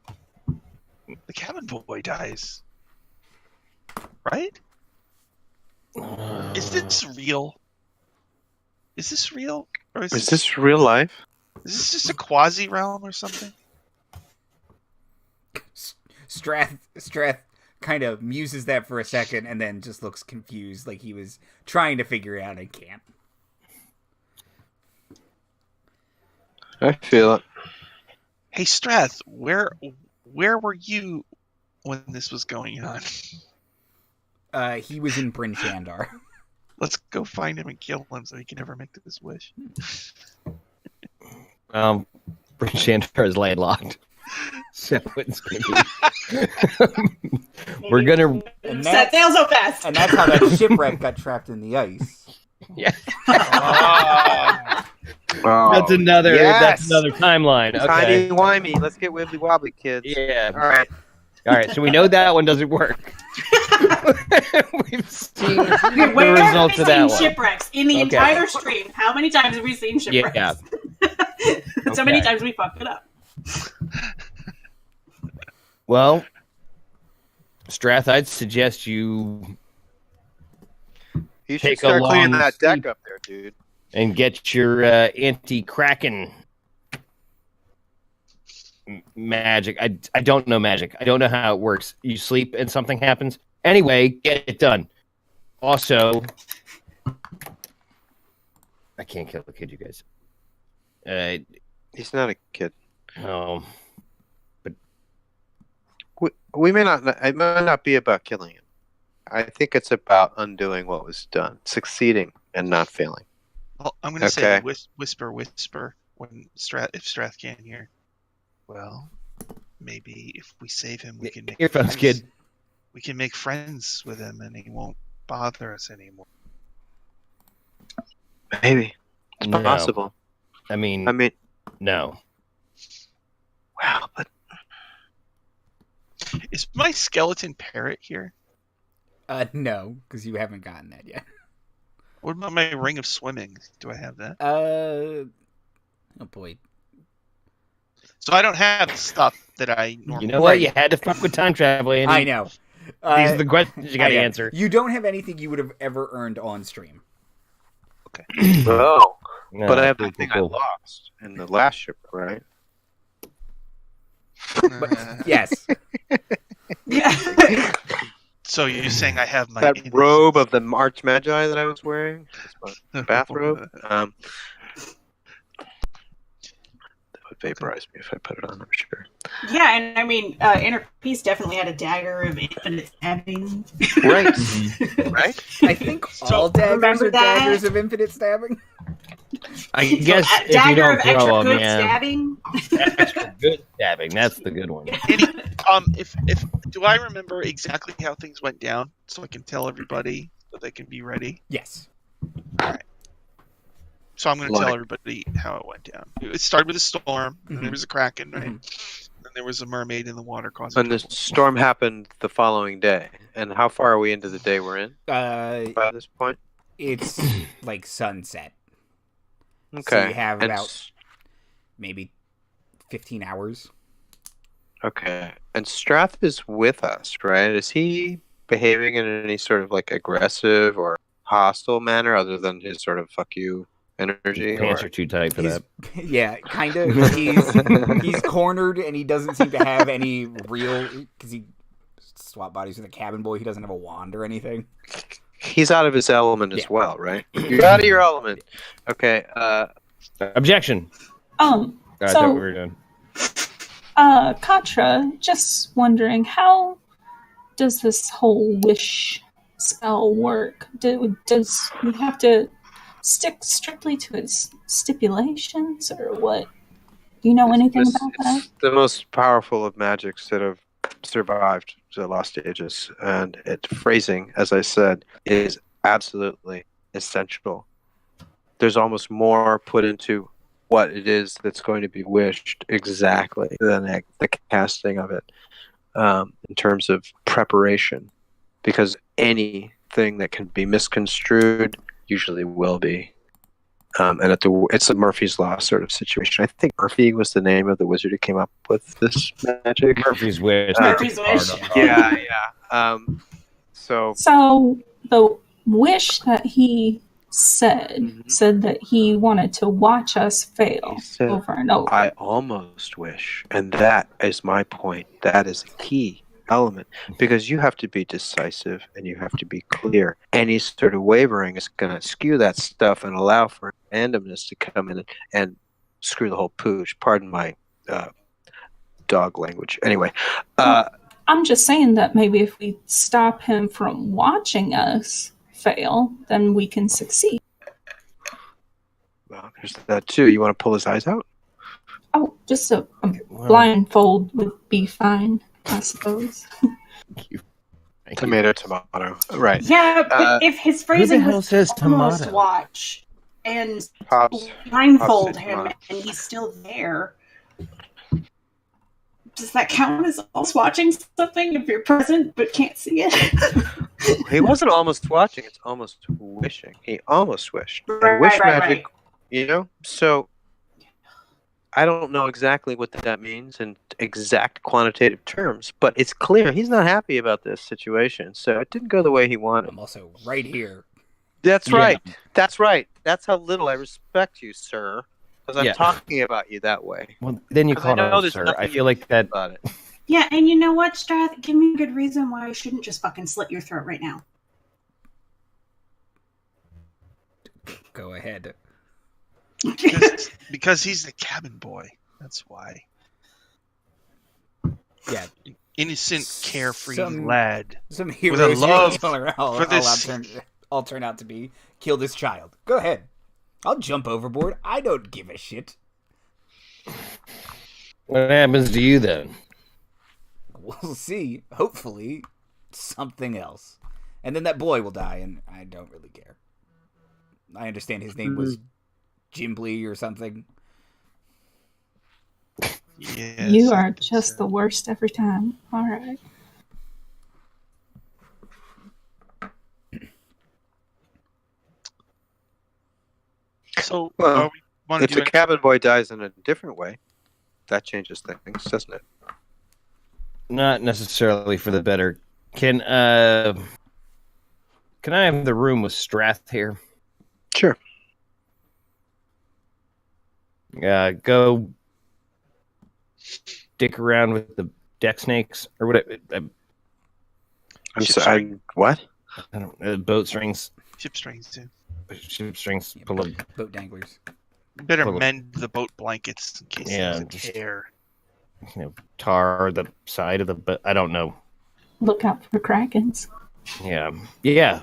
cabin boy dies, right? Is this real? Is this real? Or Is this real life? Is this just a quasi realm or something? Strath kind of muses that for a second and then just looks confused, like he was trying to figure it out and can't. I feel it. Hey, Strath, where were you when this was going on? He was in Bryn Shandar. Let's go find him and kill him so he can never make this wish. Bryn Shandar is landlocked. So it's we're gonna. And Set sail so fast. And that's how that shipwreck got trapped in the ice. Yeah. Oh, That's another. yes! That's another timeline. Okay. Tiny wimey. Let's get wibbly wobbly, kids. Yeah. All right. All right. So we know that one doesn't work. We've seen the Where results have of we that seen one. shipwrecks in the Okay. entire stream? How many times have we seen shipwrecks? Yeah. So many Okay. times we fucked it up. Well, Strath, I'd suggest you You should Take a start cleaning long that deck sleep. up there, dude. and get your anti-kraken magic. I don't know magic. I don't know how it works. You sleep and something happens. Anyway, get it done. Also, I can't kill the kid, you guys. He's not a kid. Oh, We may not. It may not be about killing him. I think it's about undoing what was done, succeeding and not failing. Well, I'm going to say Okay. whisper when Strath can't hear. Well, maybe if we save him, we can make earphones, kid. We can make friends with him, and he won't bother us anymore. Maybe it's No. possible. I mean, no. Wow, but Is my skeleton parrot here? No, because you haven't gotten that yet. What about my ring of swimming? Do I have that? Oh boy. So I don't have the stuff that I normally. You know what? You had to fuck with time travel, Andy. I know. These are the questions you got to I know. answer. You don't have anything you would have ever earned on stream. Okay. oh, No, but I have cool, the thing cool. I lost in the last ship, right? Yes. Yeah. So you're saying I have my That innocence. robe of the March Magi that I was wearing, my bathrobe, that would vaporize me if I put it on. I'm sure. Yeah, and I mean, Inner Peace definitely had a dagger of infinite stabbing. Right, right. I think all daggers remember are that? daggers of infinite stabbing. I guess So, if you dagger don't of extra throw them, good yeah. stabbing. Extra good stabbing. That's the good one. If do I remember exactly how things went down, so I can tell everybody so they can be ready? Yes. So I'm going to tell everybody how it went down. It started with a storm, and there was a kraken, right? And there was a mermaid in the water causing And the trouble. storm happened the following day. And how far are we into the day we're in by this point? It's like sunset. Okay. So you have And about maybe 15 hours. Okay. And Strath is with us, right? Is he behaving in any sort of like aggressive or hostile manner other than his sort of fuck you energy? Pants are too tight for that. Yeah, kind of. He's cornered, and he doesn't seem to have any real... Because he swap bodies with a cabin boy. He doesn't have a wand or anything. He's out of his element as well, right? You're out of your element. Okay. Objection. I thought So, we were done. Katra, just wondering, how does this whole wish spell work? Does he have to stick strictly to its stipulations, or what? Do you know anything about that? It's the most powerful of magics that have survived the Lost Ages, and its phrasing, as I said, is absolutely essential. There's almost more put into what it is that's going to be wished exactly than the casting of it in terms of preparation, because anything that can be misconstrued usually will be. And it's a Murphy's Law sort of situation. I think Murphy was the name of the wizard who came up with this magic. Murphy's Wish. Murphy's Wish. Yeah. So the wish that he said that he wanted to watch us fail He said, over and over. I almost wish, and that is my point. That is a key element, because you have to be decisive and you have to be clear. Any sort of wavering is going to skew that stuff and allow for randomness to come in and screw the whole pooch. Pardon my dog language. Anyway, I'm just saying that maybe if we stop him from watching us fail, then we can succeed. well, there's that too. You want to pull his eyes out? Oh, just a blindfold would be fine, I suppose. Thank you. Tomato. Right. Yeah, but if his Who the phrasing hell was says almost tomato? watch and Pops. blindfold Pops said him tomato. and he's still there, does that count as almost watching something if you're present but can't see it? He wasn't almost watching, it's almost wishing. He almost wished. And Right, wish right, magic, right. So I don't know exactly what that means in exact quantitative terms, but it's clear he's not happy about this situation. So it didn't go the way he wanted. I'm also right here. That's Yeah. right. That's right. That's how little I respect you, sir. Because I'm Yeah. talking about you that way. Well, then you 'Cause called I know out, there's sir. nothing I you feel like that. about it. Yeah, and you know what, Strath? Give me a good reason why I shouldn't just fucking slit your throat right now. Go ahead. Because he's the cabin boy. That's why. Yeah. Innocent, carefree Some- lad. Some heroes With a love all for this- all turn out to be kill this child. Go ahead. I'll jump overboard. I don't give a shit. What happens to you then? We'll see. Hopefully, something else. And then that boy will die, and I don't really care. I understand his name was Jimbly or something. Yes, You I are think just so. the worst every time. All right. So, Well, we want to If do the any- cabin boy dies in a different way, that changes things, doesn't it? Not necessarily for the better. Can I have the room with Strath here? Sure. Go dick around with the deck snakes or whatever. I'm Ship sorry. What? I don't boat strings, ship strings too. ship strings. Yeah, Pull up. boat danglers. You better Pull 'em. mend the boat blankets in case Yeah, there's a just- tear. Tar the side of the boat. I don't know. Look out for krakens. Yeah.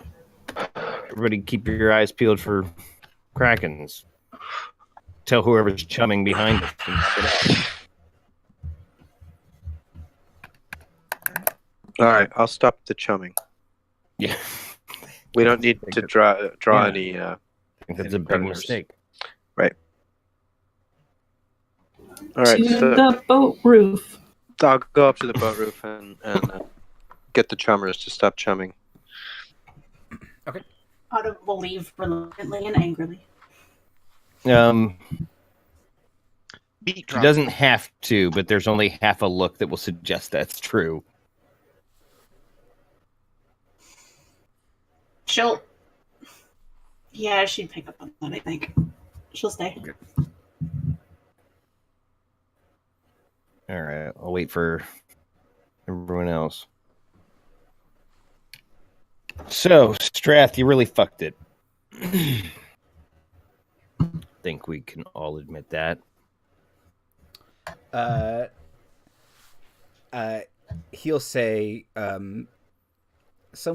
Everybody, keep your eyes peeled for krakens. Tell whoever's chumming behind us to sit out. All right, I'll stop the chumming. Yeah, We don't need to draw Yeah. any. I think that's Any a big predators. mistake. All right, To so the boat roof. I'll go up to the boat roof and get the chummers to stop chumming. Autumn will leave reluctantly and angrily. Beat She drop. doesn't have to, but there's only half a look that will suggest that's true. She'll. Yeah, she'd pick up on that, I think. She'll stay. All right, I'll wait for everyone else. So, Strath, you really fucked it. Think we can all admit that. He'll say, some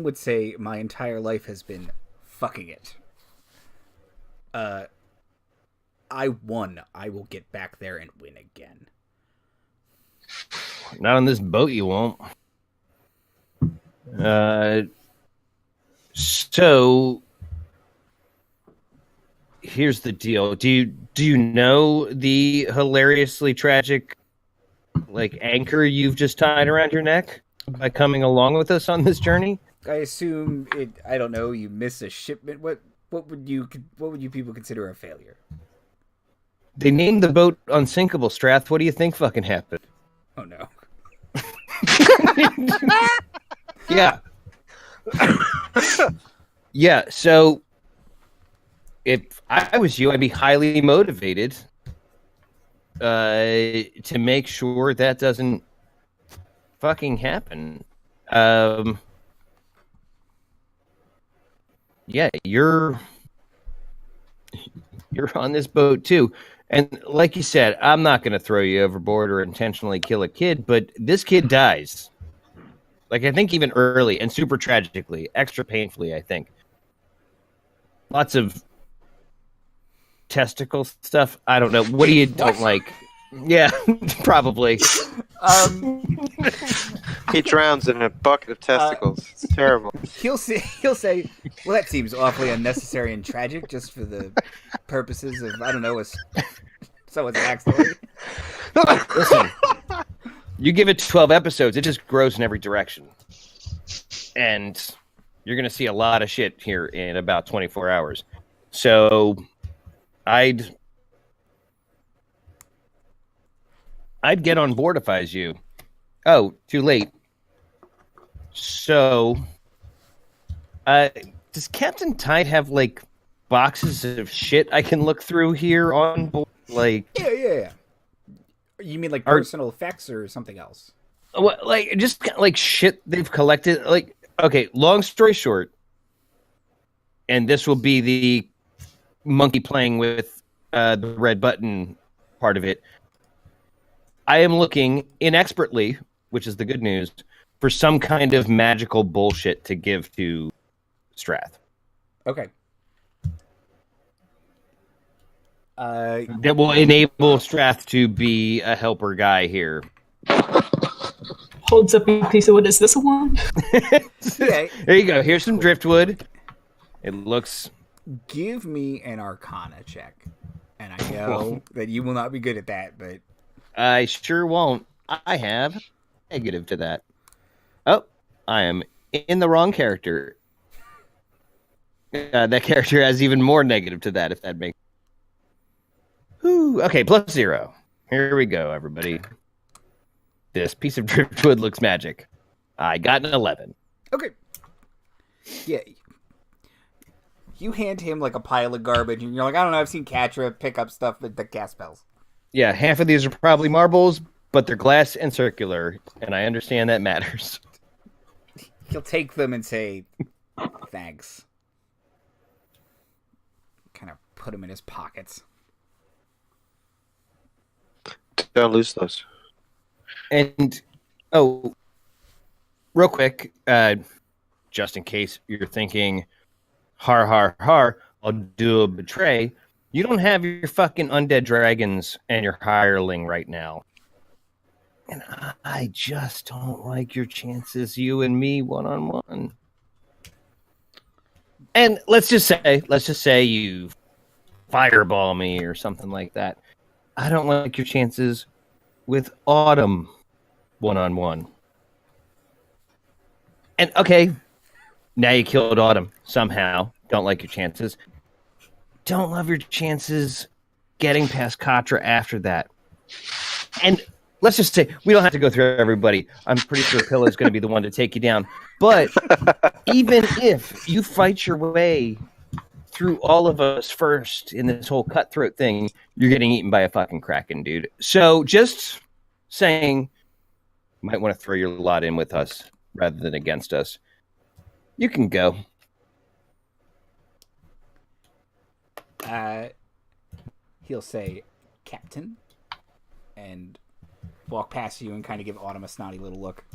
would say my entire life has been fucking it. I won. I will get back there and win again. Not on this boat, you won't. So here's the deal. Do you know the hilariously tragic anchor you've just tied around your neck by coming along with us on this journey? I assume it. I don't know. You miss a shipment. What would you people consider a failure? They named the boat Unsinkable, Strath. What do you think fucking happened? Oh no. Yeah. Yeah, so if I was you, I'd be highly motivated to make sure that doesn't fucking happen. Yeah, you're on this boat too. And like you said, I'm not going to throw you overboard or intentionally kill a kid, but this kid dies. I think even early and super tragically, extra painfully, I think. Lots of testicle stuff. I don't know. What do you don't like? Yeah, probably. He drowns in a bucket of testicles. It's terrible. He'll say, well, that seems awfully unnecessary and tragic, just for the purposes of someone's backstory. Listen, you give it 12 episodes, it just grows in every direction. And you're going to see a lot of shit here in about 24 hours. So I'd get on board if I was you. Oh, too late. So, does Captain Tide have boxes of shit I can look through here on board? Yeah. You mean personal effects or something else? What, just shit they've collected? Okay, long story short, and this will be the monkey playing with the red button part of it. I am looking inexpertly, which is the good news, for some kind of magical bullshit to give to Strath. Okay. That will enable Strath to be a helper guy here. Holds up a piece of wood. Is this a wand? Yeah. There you go. Here's some driftwood. It looks... Give me an Arcana check. And I know that you will not be good at that, but... I sure won't. I have negative to that. Oh, I am in the wrong character. That character has even more negative to that, if that makes... Whew. Okay, +0. Here we go, everybody. This piece of driftwood looks magic. I got an 11. Okay. Yeah. You hand him like a pile of garbage, and you're like, I don't know, I've seen Katra pick up stuff that cast spells. Yeah, half of these are probably marbles, but they're glass and circular, and I understand that matters. He'll take them and say, thanks. Kind of put them in his pockets. Don't lose those. And, oh, real quick, just in case you're thinking, har, har, har, I'll do a betray. You don't have your fucking undead dragons and your hireling right now. And I just don't like your chances, you and me, one-on-one. And let's just say you fireball me or something like that. I don't like your chances with Autumn one-on-one. And okay, now you killed Autumn somehow. Don't like your chances. Don't love your chances getting past Katra after that. And let's just say, we don't have to go through everybody. I'm pretty sure Pillow's going to be the one to take you down. But even if you fight your way through all of us first in this whole cutthroat thing, you're getting eaten by a fucking kraken, dude. So just saying, you might want to throw your lot in with us rather than against us. You can go. He'll say, Captain, and walk past you and kind of give Autumn a snotty little look,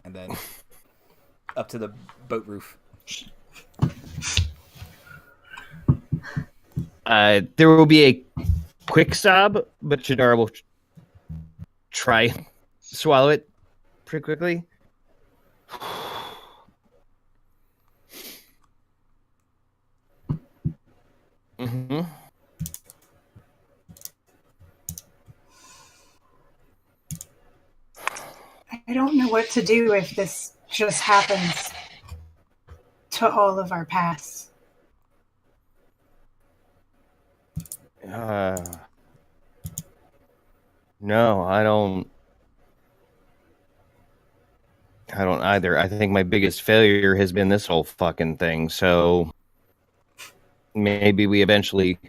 and then up to the boat roof. There will be a quick sob, but Chadara will try and swallow it pretty quickly. Mm-hmm. I don't know what to do if this just happens to all of our pasts. No, I don't either. I think my biggest failure has been this whole fucking thing, so maybe we eventually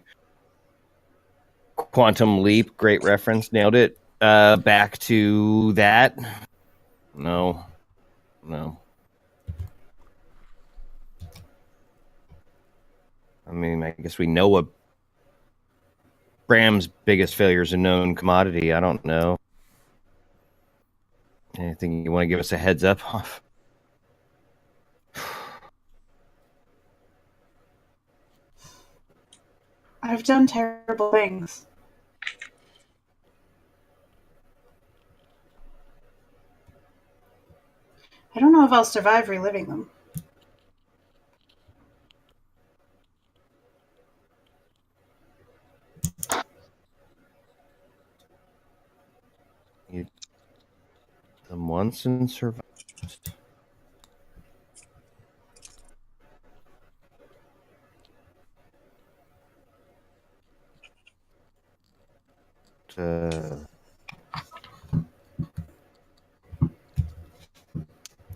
quantum leap, great reference, nailed it. Back to that. No. I mean, I guess we know what Bram's biggest failure is a known commodity. I don't know. Anything you want to give us a heads up off? I've done terrible things. I don't know if I'll survive reliving them. You them once and survived.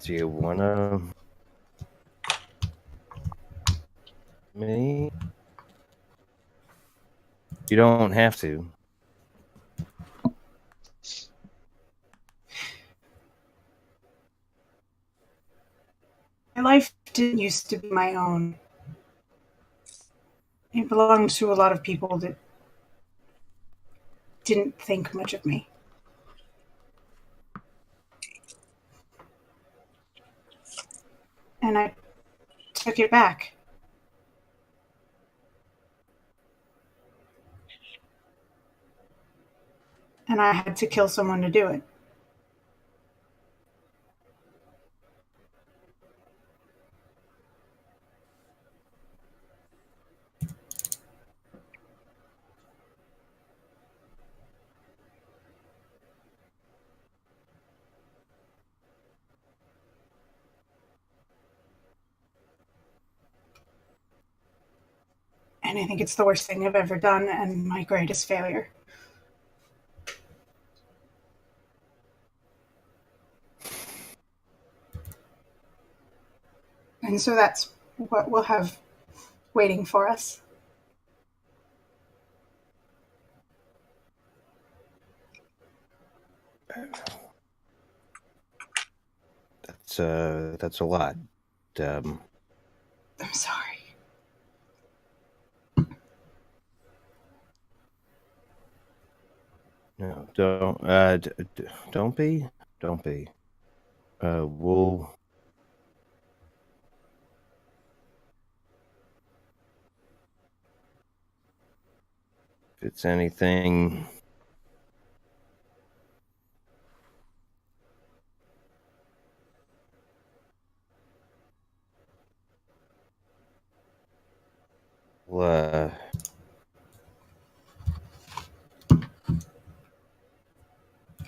Do you wanna me? You don't have to. My life didn't used to be my own. It belonged to a lot of people that didn't think much of me. And I took it back. And I had to kill someone to do it. And I think it's the worst thing I've ever done and my greatest failure. And so that's what we'll have waiting for us. That's a lot. I'm sorry. No, don't be. We'll. If it's anything.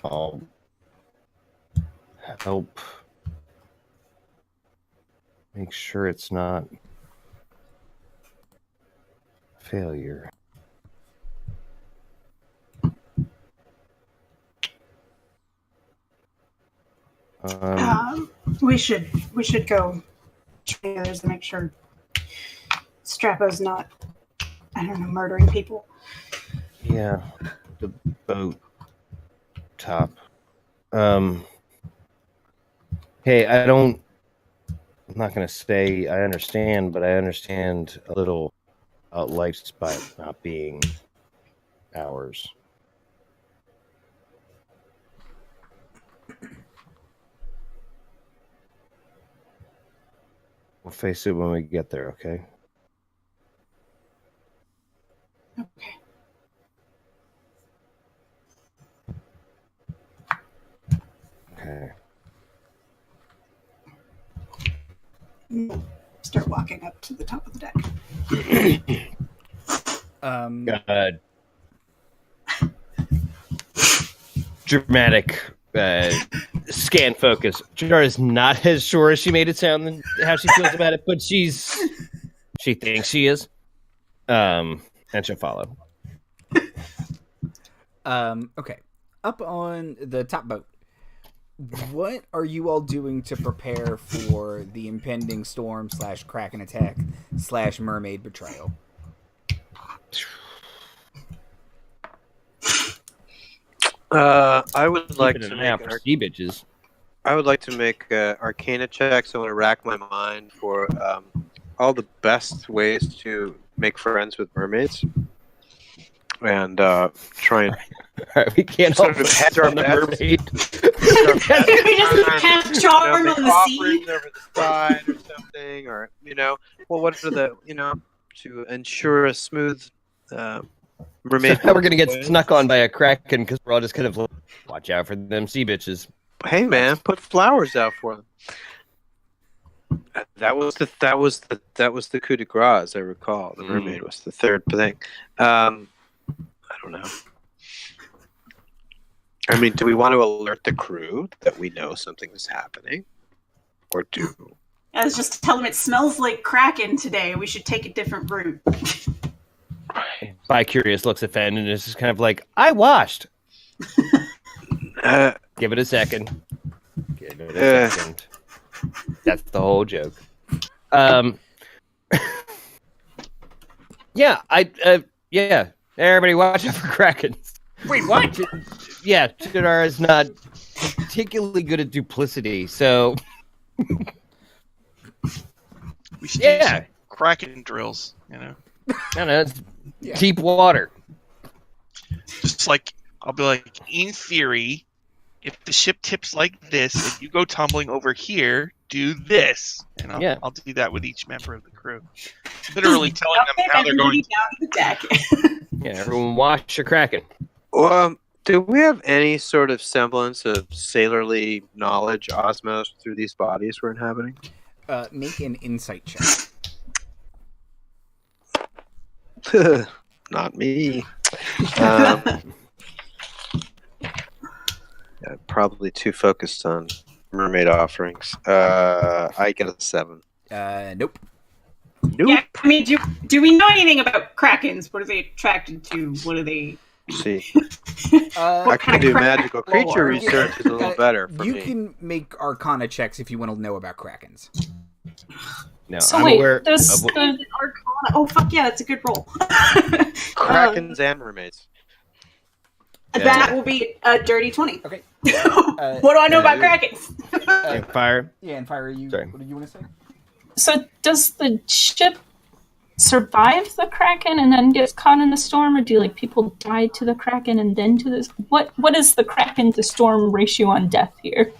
I'll help make sure it's not failure. We should go together to make sure Strappo's not, I don't know, murdering people. Yeah, the boat top. Hey, I'm not going to say I understand, but I understand a little about life's by not being ours. We'll face it when we get there, okay? Okay. Okay. Start walking up to the top of the deck. God. Dramatic scan focus. Chadara is not as sure as she made it sound than how she feels about it, but she thinks she is. And she'll follow. Okay. Up on the top boat, what are you all doing to prepare for the impending storm / Kraken attack / mermaid betrayal? I would like to make sea bitches. I would like to make Arcana checks. I want to rack my mind for all the best ways to make friends with mermaids, and try and. All right, we can't Sort all of pet hedge our on the bets. mermaid. We just have charm on the sea. Over the side or something, or well, what are the to ensure a smooth mermaid? So now we're gonna get snuck on by a kraken because we're all just kind of like, watch out for them sea bitches. Hey man, put flowers out for them. That was the coup de grace, as I recall. The mermaid was the third thing. I don't know. I mean, do we want to alert the crew that we know something is happening, or do? I was just tell them it smells like Kraken today. We should take a different route. Bi-Curious looks offended and is just kind of like, I washed. Give it a second. Give it a second. That's the whole joke. Yeah, yeah. Everybody watch out for krakens. Wait, what? Yeah, Chadara is not particularly good at duplicity, so... We should do some kraken drills, I don't know, it's deep water. Just like I'll be like, in theory, if the ship tips like this and you go tumbling over here, do this. And I'll do that with each member of the crew. Literally telling them how they're going down to the deck. Yeah, everyone watch your Kraken. Do we have any sort of semblance of sailorly knowledge osmos through these bodies we're inhabiting? Make an insight check. Not me. Probably too focused on mermaid offerings. I get a 7. Nope. Nope. Yeah, I mean, do we know anything about krakens? What are they attracted to? What are they? See, I I can do magical creature research is a little better for you me. can make Arcana checks if you want to know about krakens. No, So I'm wait, aware does of the Arcana. Oh fuck yeah, that's a good roll. Krakens and mermaids. That will be a dirty 20. Okay. What do I know about krakens? fire. Yeah, and Fire, Sorry. what did you want to say? So does the ship survive the Kraken and then gets caught in the storm, or do like people die to the Kraken and then to this? What is the Kraken to storm ratio on death here?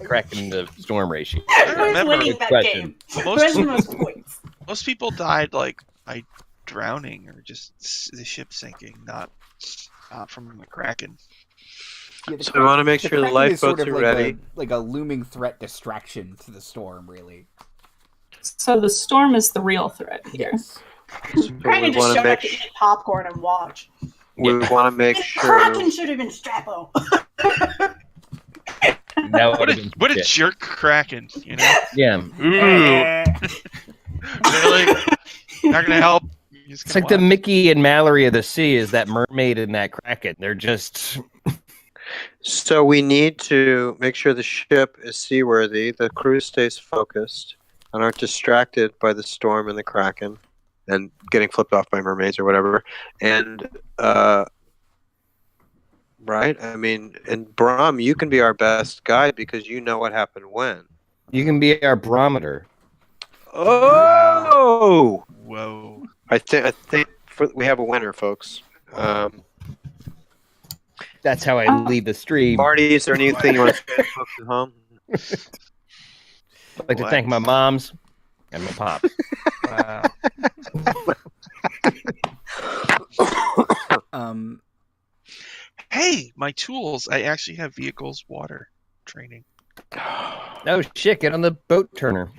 Kraken to storm ratio. Who's remember winning the that question. game? Who has the most points? Most people died like by drowning or just the ship sinking, not from the Kraken. Yeah, So we want to make sure the Kraken is lifeboats sort of are like ready. like a looming threat distraction to the storm, really. So the storm is the real threat here. Yes. So Kraken we just want to showed up make to eat popcorn and watch. we want to make The sure. Kraken should have been Strappo. That What would a jerk Kraken, you know? Yeah. Really? Not gonna help. It's like the Mickey and Mallory of the sea is that mermaid and that Kraken. They're just So we need to make sure the ship is seaworthy, the crew stays focused, and aren't distracted by the storm and the Kraken, and getting flipped off by mermaids or whatever. And right, I mean, and Bram, you can be our best guide because you know what happened when. you can be our barometer. Oh, Whoa. I think we have a winner, folks. That's how I lead the stream. Marty, is there anything you want to say to folks at home? I'd like to thank my moms and my pops. Hey, my tools. I actually have vehicles water training. Oh shit! Get on the boat turner.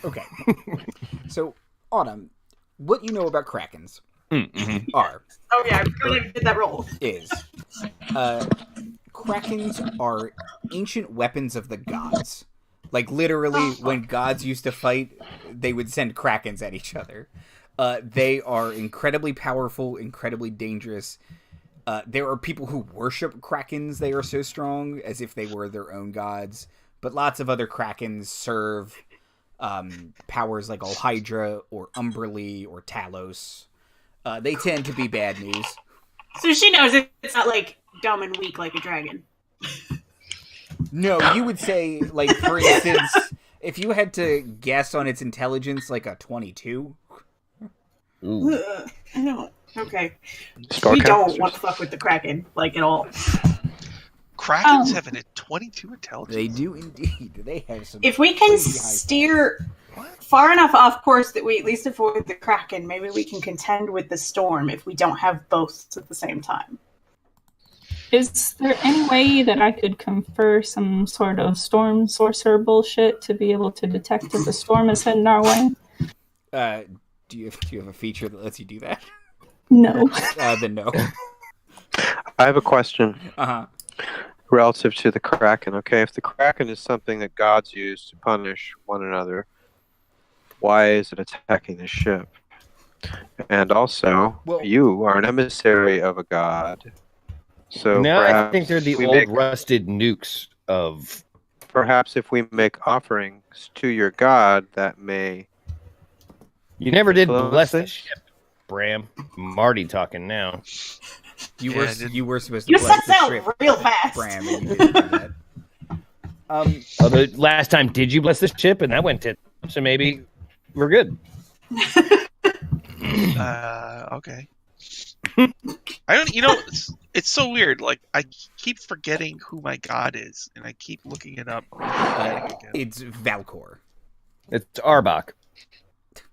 Okay. So, Autumn, what you know about Krakens Mm-hmm. are Oh yeah, I'm glad I did that roll. is Krakens are ancient weapons of the gods. Like literally, when gods used to fight, they would send Krakens at each other. They are incredibly powerful, incredibly dangerous. There are people who worship Krakens. They are so strong, as if they were their own gods. But lots of other Krakens serve powers like Alhydra or Umberlee or Talos. They tend to be bad news. So she knows it's not like dumb and weak like a dragon. No, you would say, like, for instance, if you had to guess on its intelligence, like a 22. Ooh. I don't. Okay. Spellcasters. We don't want to fuck with the Kraken, like, at all. Krakens have a 22 intelligence. They do indeed. They have some. If we can crazy high steer far enough off course that we at least avoid the Kraken, maybe we can contend with the storm if we don't have both at the same time. Is there any way that I could confer some sort of storm sorcerer bullshit to be able to detect if the storm is heading our way? Do you have a feature that lets you do that? No. Then no. I have a question Uh-huh. relative to the Kraken. Okay, if the Kraken is something that gods use to punish one another, why is it attacking the ship? And also, Well- you are an emissary of a god. So No, I perhaps think they're the we old make- rusted nukes of. Perhaps if we make offerings to your god, that may. You never did Close bless the it. ship, Bram. Marty talking now. You Yeah, were I did- you were supposed to You bless sussed the out ship, real fast. Bram, and you didn't do that. Although last time, did you bless the ship, and that went to so maybe we're good. Okay. I don't. You know, it's so weird. Like I keep forgetting who my god is, and I keep looking it up. It's Valcor. It's Arbok.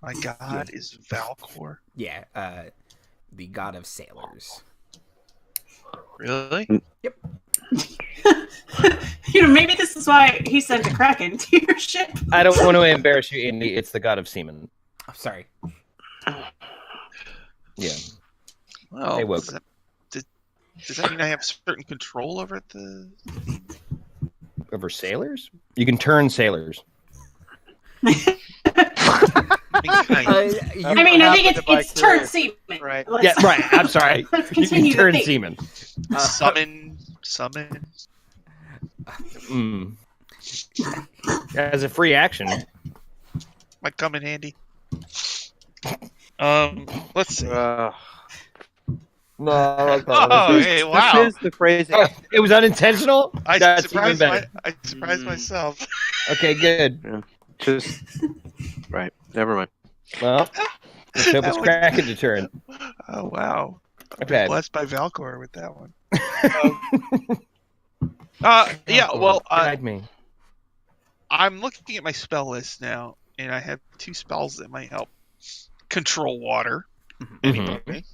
My god is Valcor. Yeah, the god of sailors. Really? Yep. Maybe this is why he sent a kraken to your ship. I don't want to embarrass you, Andy. It's the god of seamen. Oh, sorry. Yeah. Well, They woke. Does that mean I have certain control over the? Over sailors? You can turn sailors. I think it's turn seaman. Right. Yeah, right. I'm sorry. Let's You can continue the turn theme. seamen. Summon. As a free action. Might come in handy. Let's see. No, I like that. Oh, hey, wow! This is the phrasing. It was unintentional? I That's even surprised, better. I surprised myself. Okay, good. Just right. Never mind. Well, let's hope it's That cracking to turn. Oh wow! Okay. Blessed by Valcor with that one. Yeah. Well, Guide me. I'm looking at my spell list now, and I have 2 spells that might help control water. Anybody.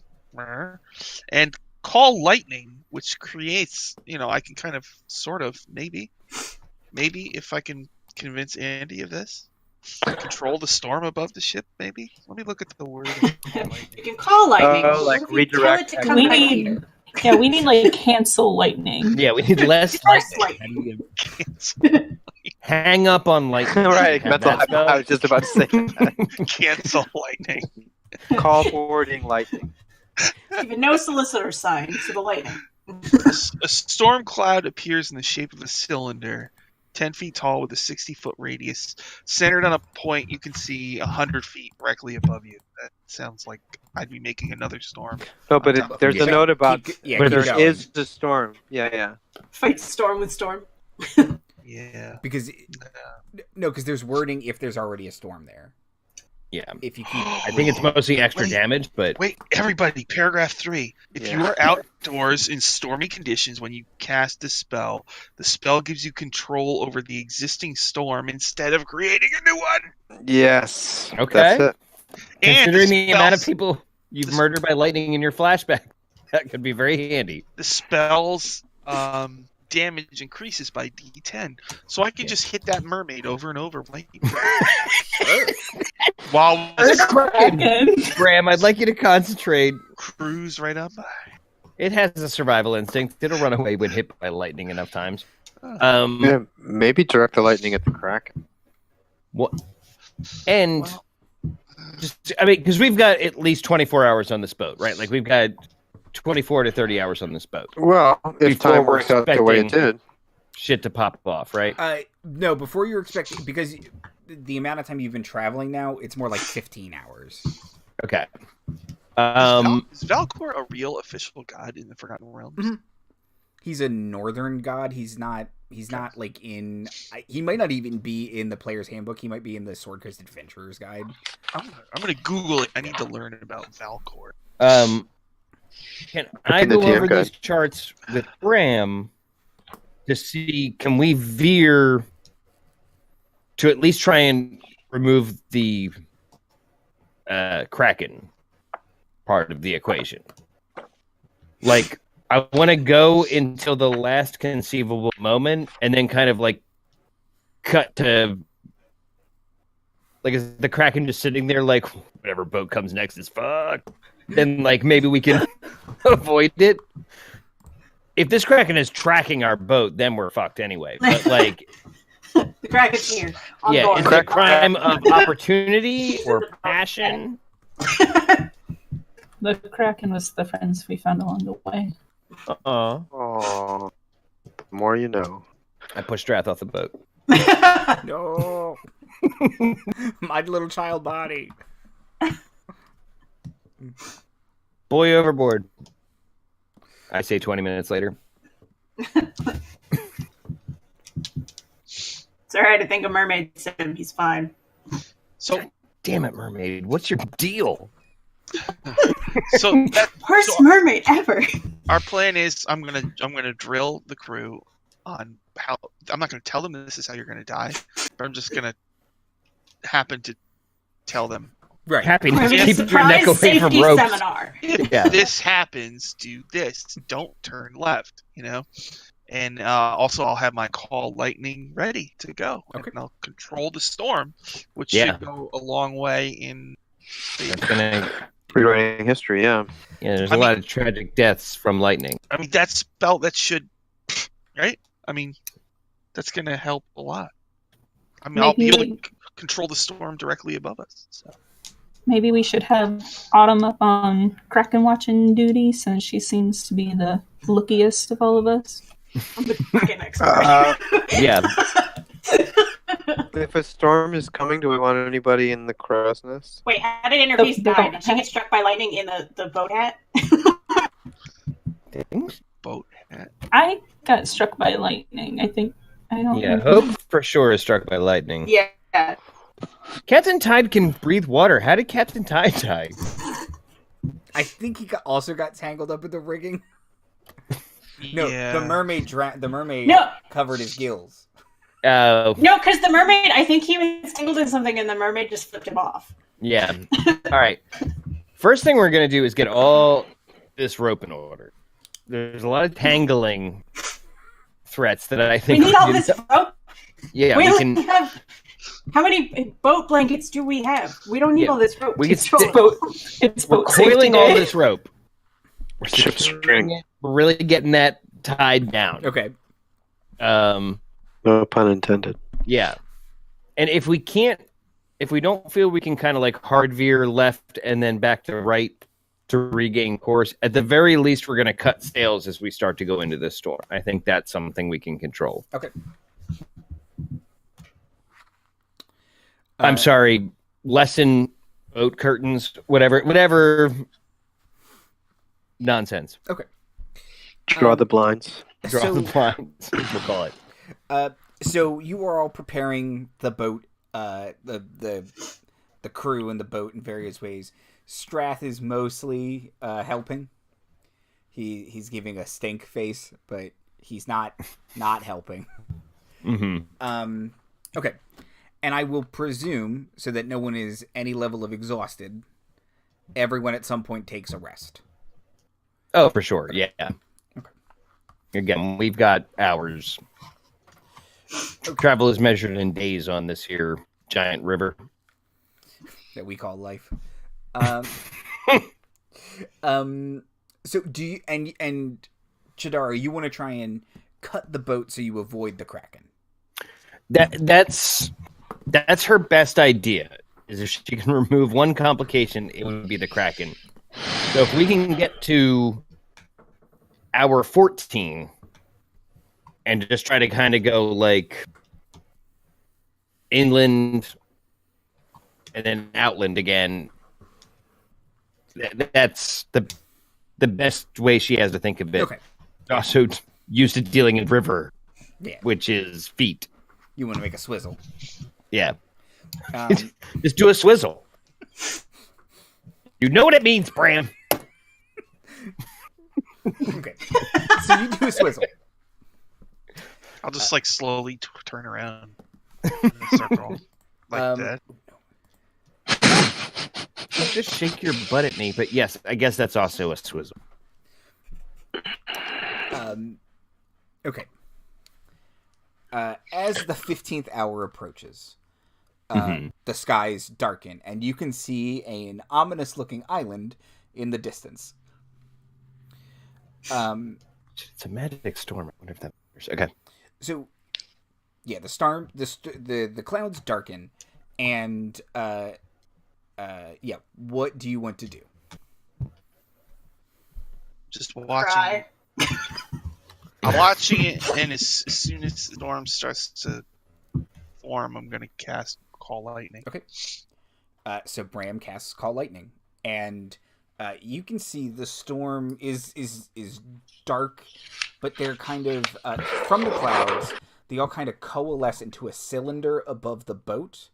And call lightning, which creates, I can kind of, sort of, maybe if I can convince Andy of this, control the storm above the ship. Maybe. Let me look at the word. You can call lightning. Like What if you tell redirect. it to come We back need- here? Yeah, we need like cancel lightning. Yeah, we need less First lightning. Hang up on lightning. Right. Have That's all that spell. I was just about to say. That. Cancel lightning. Call forwarding lightning. Even no solicitor sign to the lightning. A storm cloud appears in the shape of a cylinder, 10 feet tall with a 60-foot radius, centered on a point you can see 100 feet directly above you. That sounds like I'd be making another storm. No, but there's a note about Keep there going. is the storm. Yeah. Fight storm with storm. Yeah. Because because there's wording if there's already a storm there. Yeah. If you keep, I think it's mostly extra Wait. damage, but Wait, everybody, paragraph 3. If you are outdoors in stormy conditions when you cast the spell gives you control over the existing storm instead of creating a new one. Yes. Okay. That's it. considering And the amount of spells- people you've murdered by lightning in your flashback, that could be very handy. the spell's damage increases by D10, so I can just hit that mermaid over and over. While Kraken. Bram, I'd like you to concentrate. cruise right up by. It has a survival instinct. It'll run away when hit by lightning enough times. Yeah, maybe direct the lightning at the Kraken. What? And because we've got at least 24 hours on this boat, right? Like we've got 24 to 30 hours on this boat. Well, if Before time we're works out the way it expecting- did. Shit to pop off, right? no, before you're expecting, because the amount of time you've been traveling now, it's more like 15 hours. Okay. Is Valcor a real official god in the Forgotten Realms? Mhm. He's a northern god. He's not like in. He might not even be in the player's handbook. He might be in the Sword Coast Adventurer's Guide. I'm gonna Google it. I need to learn about Valcor. Can I in the go TM over guide. these charts with Bram to see, can we veer to at least try and remove the Kraken part of the equation? Like, I want to go until the last conceivable moment and then kind of like cut to like, is the Kraken just sitting there like, whatever boat comes next is fucked? Then like maybe we can avoid it. If this Kraken is tracking our boat, then we're fucked anyway. But like, The Kraken's here. On yeah, board. is it a crime of opportunity or passion? The Kraken was the friends we found along the way. Oh, more you know. I pushed Strath off the boat. No, my little child body. Boy overboard. I say 20 minutes later. It's alright, I think a mermaid said him. He's fine. So Damn it, mermaid. What's your deal? So Worst mermaid ever. our plan is I'm gonna drill the crew on how. I'm not gonna tell them this is how you're gonna die, but I'm just gonna happen to tell them. Right. Happy We're to having a keep your neck surprise away from safety ropes. seminar. If Yeah. this happens, do this. Don't turn left. And also I'll have my call lightning ready to go. Okay. And I'll control the storm, which Yeah. should go a long way in. That's gonna. Rewriting history, yeah. Yeah, there's I a mean- lot of tragic deaths from lightning. I mean, that spell that should, right? I mean, that's gonna help a lot. I mean, I'll be able to control the storm directly above us. So. Maybe we should have Autumn up on Kraken watching duty, since she seems to be the lookiest of all of us. I'm the fucking expert. Yeah. If a storm is coming, do we want anybody in the crow's nest? Wait, how did Interpiece The die? boat Did she get struck by lightning in the boat hat? Boat hat. I got struck by lightning. I think. I don't. Yeah. know. Hope for sure is struck by lightning. Yeah. Captain Tide can breathe water. How did Captain Tide die? I think he also got tangled up in the rigging. No, Yeah. the mermaid No. covered his gills. Oh, No, because the mermaid, I think he was tangled in something and the mermaid just flipped him off. yeah. All right. First thing we're gonna do is get all this rope in order. There's a lot of tangling threats that I We think need all can- this rope. Yeah, we we only can. have. How many boat blankets do we have? We don't need Yeah, all this rope. we to could store stick- it. It's We're boat safety coiling all day. this rope. We're Ship securing string. it. We're really getting that tied down. Okay. No pun intended. Yeah. And if we don't feel we can kind of like hard veer left and then back to right to regain course, at the very least, we're going to cut sails as we start to go into this storm. I think that's something we can control. Okay. I'm sorry, lessen boat curtains, whatever nonsense. Okay. Draw the blinds. Draw So- the blinds, we'll call it. So you are all preparing the boat, the crew and the boat in various ways. Strath is mostly helping. He's giving a stink face, but he's not helping. Mm-hmm. Okay. And I will presume, so that no one is any level of exhausted, everyone at some point takes a rest. Oh, for sure. Yeah. Okay. Again, we've got hours. Travel is measured in days on this here giant river. That we call life. So do you and Chadara, you want to try and cut the boat so you avoid the Kraken? That's her best idea. Is if she can remove one complication, it would be the Kraken. So if we can get to hour 14 and just try to kind of go like inland and then outland again, that's the best way she has to think of it. Okay. Also used to dealing in river, Yeah. which is feet. You want to make a swizzle. Yeah. Um, Just do a swizzle. You know what it means, Bram. okay. So you do a swizzle. I'll just like slowly turn around in a circle like that. Just shake your butt at me, but yes, I guess that's also a swizzle. Okay. As the 15th hour approaches, the skies darken, and you can see an ominous-looking island in the distance. It's a magic storm. I wonder if that matters. Okay. So, yeah, the clouds darken, and yeah, what do you want to do? Just watching. Cry. I'm watching it, and as soon as the storm starts to form, I'm gonna cast Call Lightning. Okay. So Bram casts Call Lightning, and you can see the storm is dark, but they're kind of from the clouds. They all kind of coalesce into a cylinder above the boat,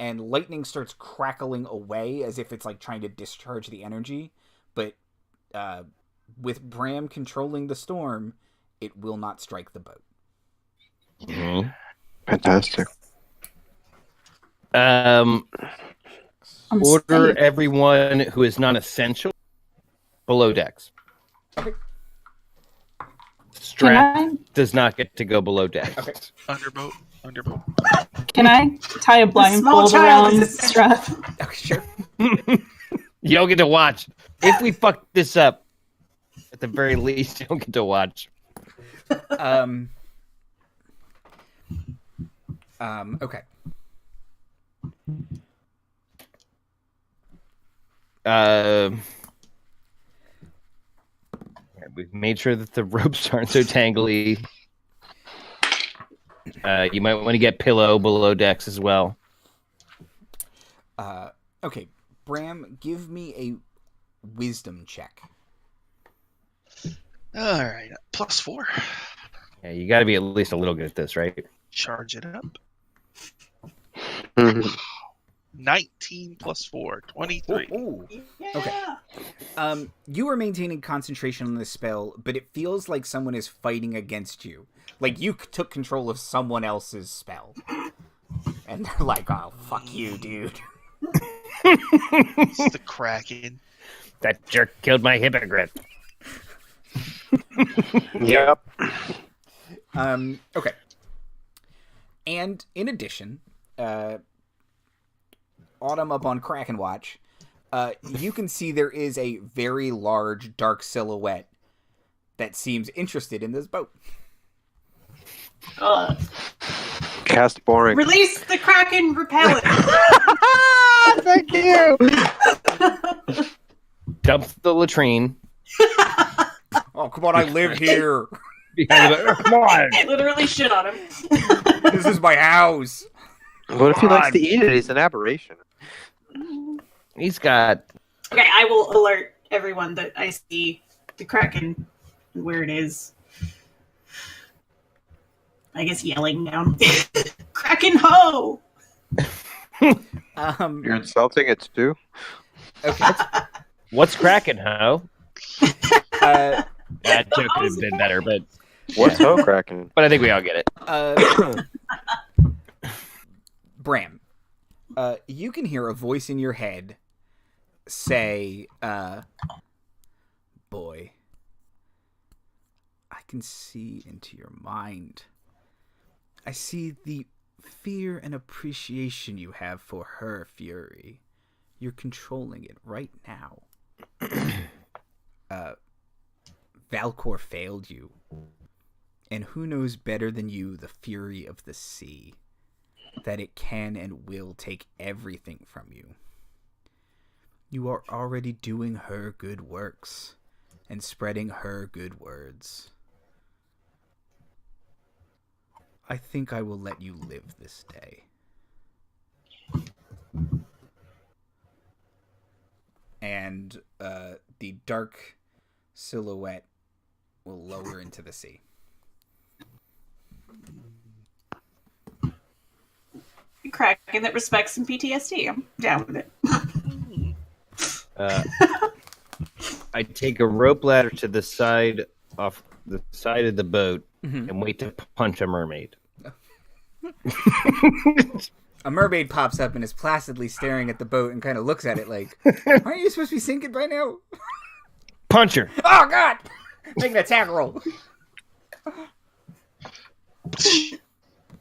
and lightning starts crackling away as if it's like trying to discharge the energy. But with Bram controlling the storm, it will not strike the boat. Mm-hmm. Fantastic. Order safe. everyone who is non-essential below decks. Okay. Strath does not get to go below decks. Okay. Underboat. Can I tie a blindfold child around is Strath? Okay, sure. You don't get to watch. If we fuck this up, at the very least, you don't get to watch. Okay. We've made sure that the ropes aren't so tangly. You might want to get pillow below decks as well. Okay. Bram, give me a wisdom check. All right, +4. Yeah, you got to be at least a little good at this, right? Charge it up. Mhm. 19 + 4, 23. Ooh. Yeah. Okay. You are maintaining concentration on this spell, but it feels like someone is fighting against you. Like you took control of someone else's spell. And they're like, oh, fuck you, dude. It's the Kraken. That jerk killed my hippogriff. Yep. Okay. And in addition, Autumn up on Kraken Watch, you can see there is a very large dark silhouette that seems interested in this boat. Cast boring. Release the Kraken repellent. Thank you. Dump the latrine. Oh, come on, I live here. Come on. Literally shit on him. This is my house. What if he likes to eat it? He's an aberration. He's got... Okay, I will alert everyone that I see the Kraken and where it is. I guess yelling down. Kraken ho! You're insulting it too? Okay. What's cracking, ho? That joke could have been better, but What's ho cracking? I think we all get it. Bram, you can hear a voice in your head say, boy, I can see into your mind. I see the fear and appreciation you have for her fury. You're controlling it right now. Valcor failed you. And who knows better than you the fury of the sea? That it can and will take everything from you. You are already doing her good works and spreading her good words. I think I will let you live this day. And the dark silhouette will lower into the sea. Kraken that respects some PTSD. I'm down with it. I take a rope ladder to the side off the side of the boat and wait to punch a mermaid. A mermaid pops up and is placidly staring at the boat and kind of looks at it like, aren't you supposed to be sinking by now? Punch her! Oh, God! Make an attack roll.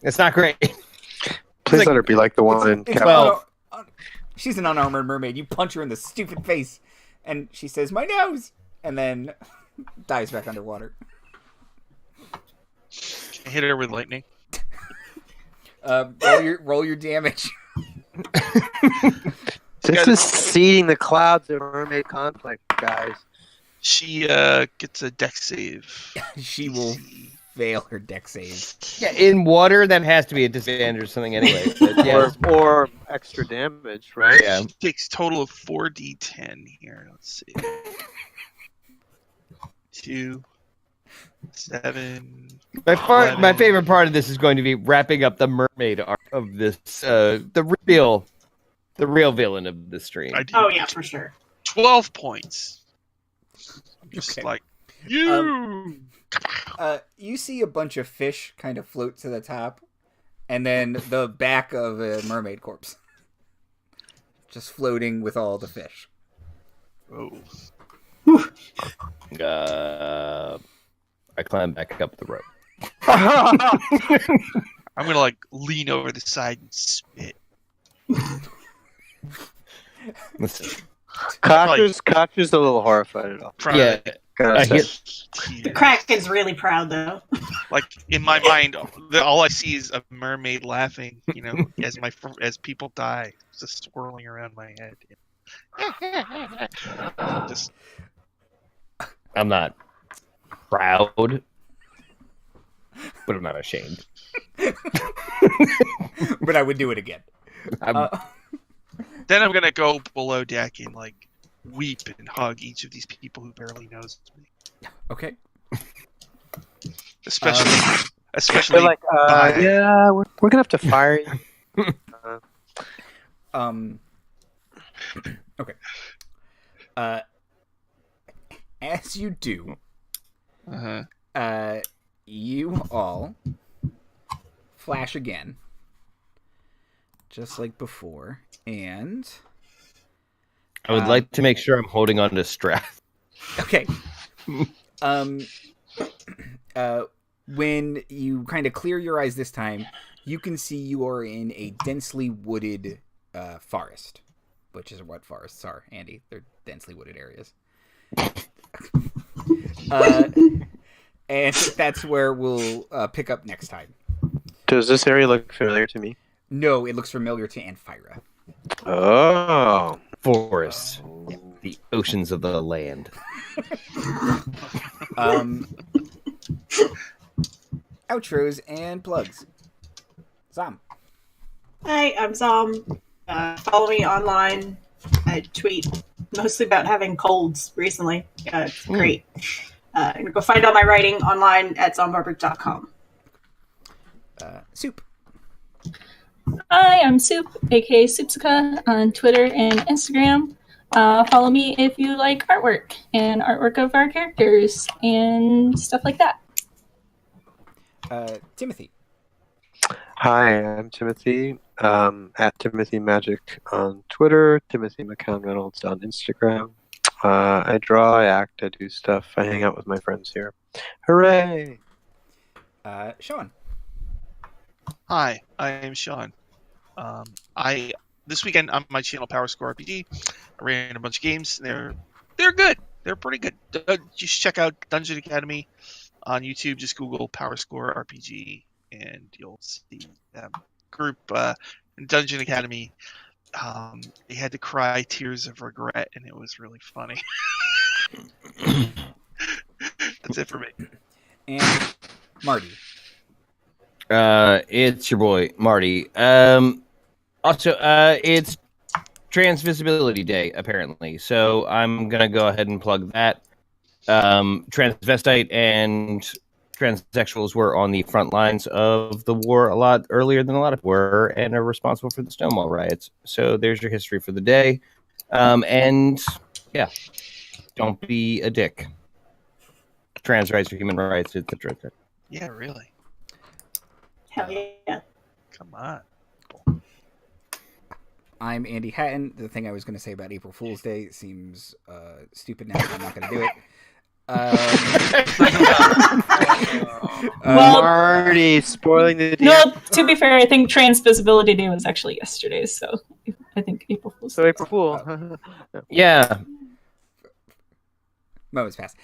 It's not great. Please let her be like the one in It's Well- she's an unarmored mermaid. You punch her in the stupid face, and she says, my nose! And then dives back underwater. Hit her with lightning. Roll your damage. This is seeding the clouds of mermaid conflict, guys. She gets a dex save. She will fail her deck save. Yeah, in water, that has to be a disadvantage or something anyway. But yeah, Or extra damage, right? yeah. She takes total of 4d10 here. Let's see. 2, 7. My favorite part of this is going to be wrapping up the mermaid arc of this, the real villain of the stream. I did Oh yeah, for sure. 12 points. I'm just Okay. like, you! You see a bunch of fish kind of float to the top, and then the back of a mermaid corpse. Just floating with all the fish. Oh. I climb back up the rope. I'm gonna like lean over the side and spit. Listen, Katra's a little horrified at all. yeah, Gotta I say. hear- The Kraken's really proud though. Like in my mind, all I see is a mermaid laughing. You know, as people die, just swirling around my head. Just I'm not proud, but I'm not ashamed. But I would do it again. then I'm gonna go below deck and like weep and hug each of these people who barely knows me. Okay. Especially They're like, yeah, we're gonna have to fire you. Okay. As you do, you all flash again, just like before, and I would like to make sure I'm holding on to Strath. okay. When you kind of clear your eyes this time, you can see you are in a densely wooded forest, which is what forests are, Andy. They're densely wooded areas. And that's where we'll pick up next time. Does this area look familiar to me? No, it looks familiar to Anfyra. Oh. Forests, the oceans of the land. Outros and plugs. Zom. Hi, I'm Zom. Follow me online. I tweet mostly about having colds recently. It's great. And go find all my writing online at zombarber.com. Soup. Hi, I'm Soup, aka Soupsica, on Twitter and Instagram. Follow me if you like artwork and artwork of our characters and stuff like that. Timothy. Hi, I'm Timothy. At Timothy Magic on Twitter, Timothy McCown Reynolds on Instagram. I draw, I act, I do stuff. I hang out with my friends here. Hooray! Sean. Hi, I am Sean. This weekend on my channel Power Score RPG, I ran a bunch of games. They're good. They're pretty good. Just check out Dungeon Academy on YouTube. Just Google Power Score RPG, and you'll see them. Group in Dungeon Academy. They had to cry tears of regret, and it was really funny. That's it for me. And Marty. It's your boy Marty. Also, it's Trans Visibility Day apparently, so I'm gonna go ahead and plug that. Transvestite and transsexuals were on the front lines of the war a lot earlier than a lot of were, and are responsible for the Stonewall riots. So there's your history for the day. And yeah, don't be a dick. Trans rights are human rights, etc. Yeah, really. Hell yeah. Come on. I'm Andy Hatton. The thing I was going to say about April Fool's Day seems stupid now, so I'm not going to do it. Well- Marty, spoiling the deal. No, to be fair, I think Trans Visibility Day was actually yesterday, so I think April Fool's So Day. April Fool. Yeah. Moments pass.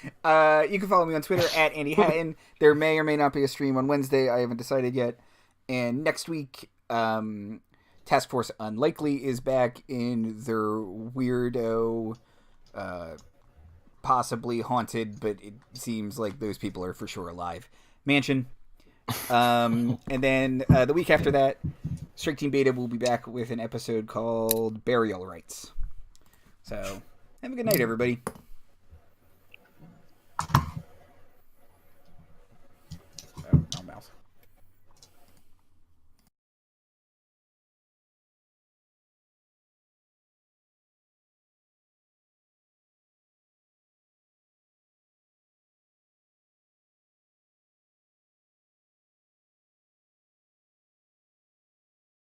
You can follow me on Twitter at Andy Hatton. There may or may not be a stream on Wednesday. I haven't decided yet. And next week, Task Force Unlikely is back in their weirdo, possibly haunted, but it seems like those people are for sure alive, mansion. And then the week after that, Strike Team Beta will be back with an episode called Burial Rites. So, have a good night, everybody.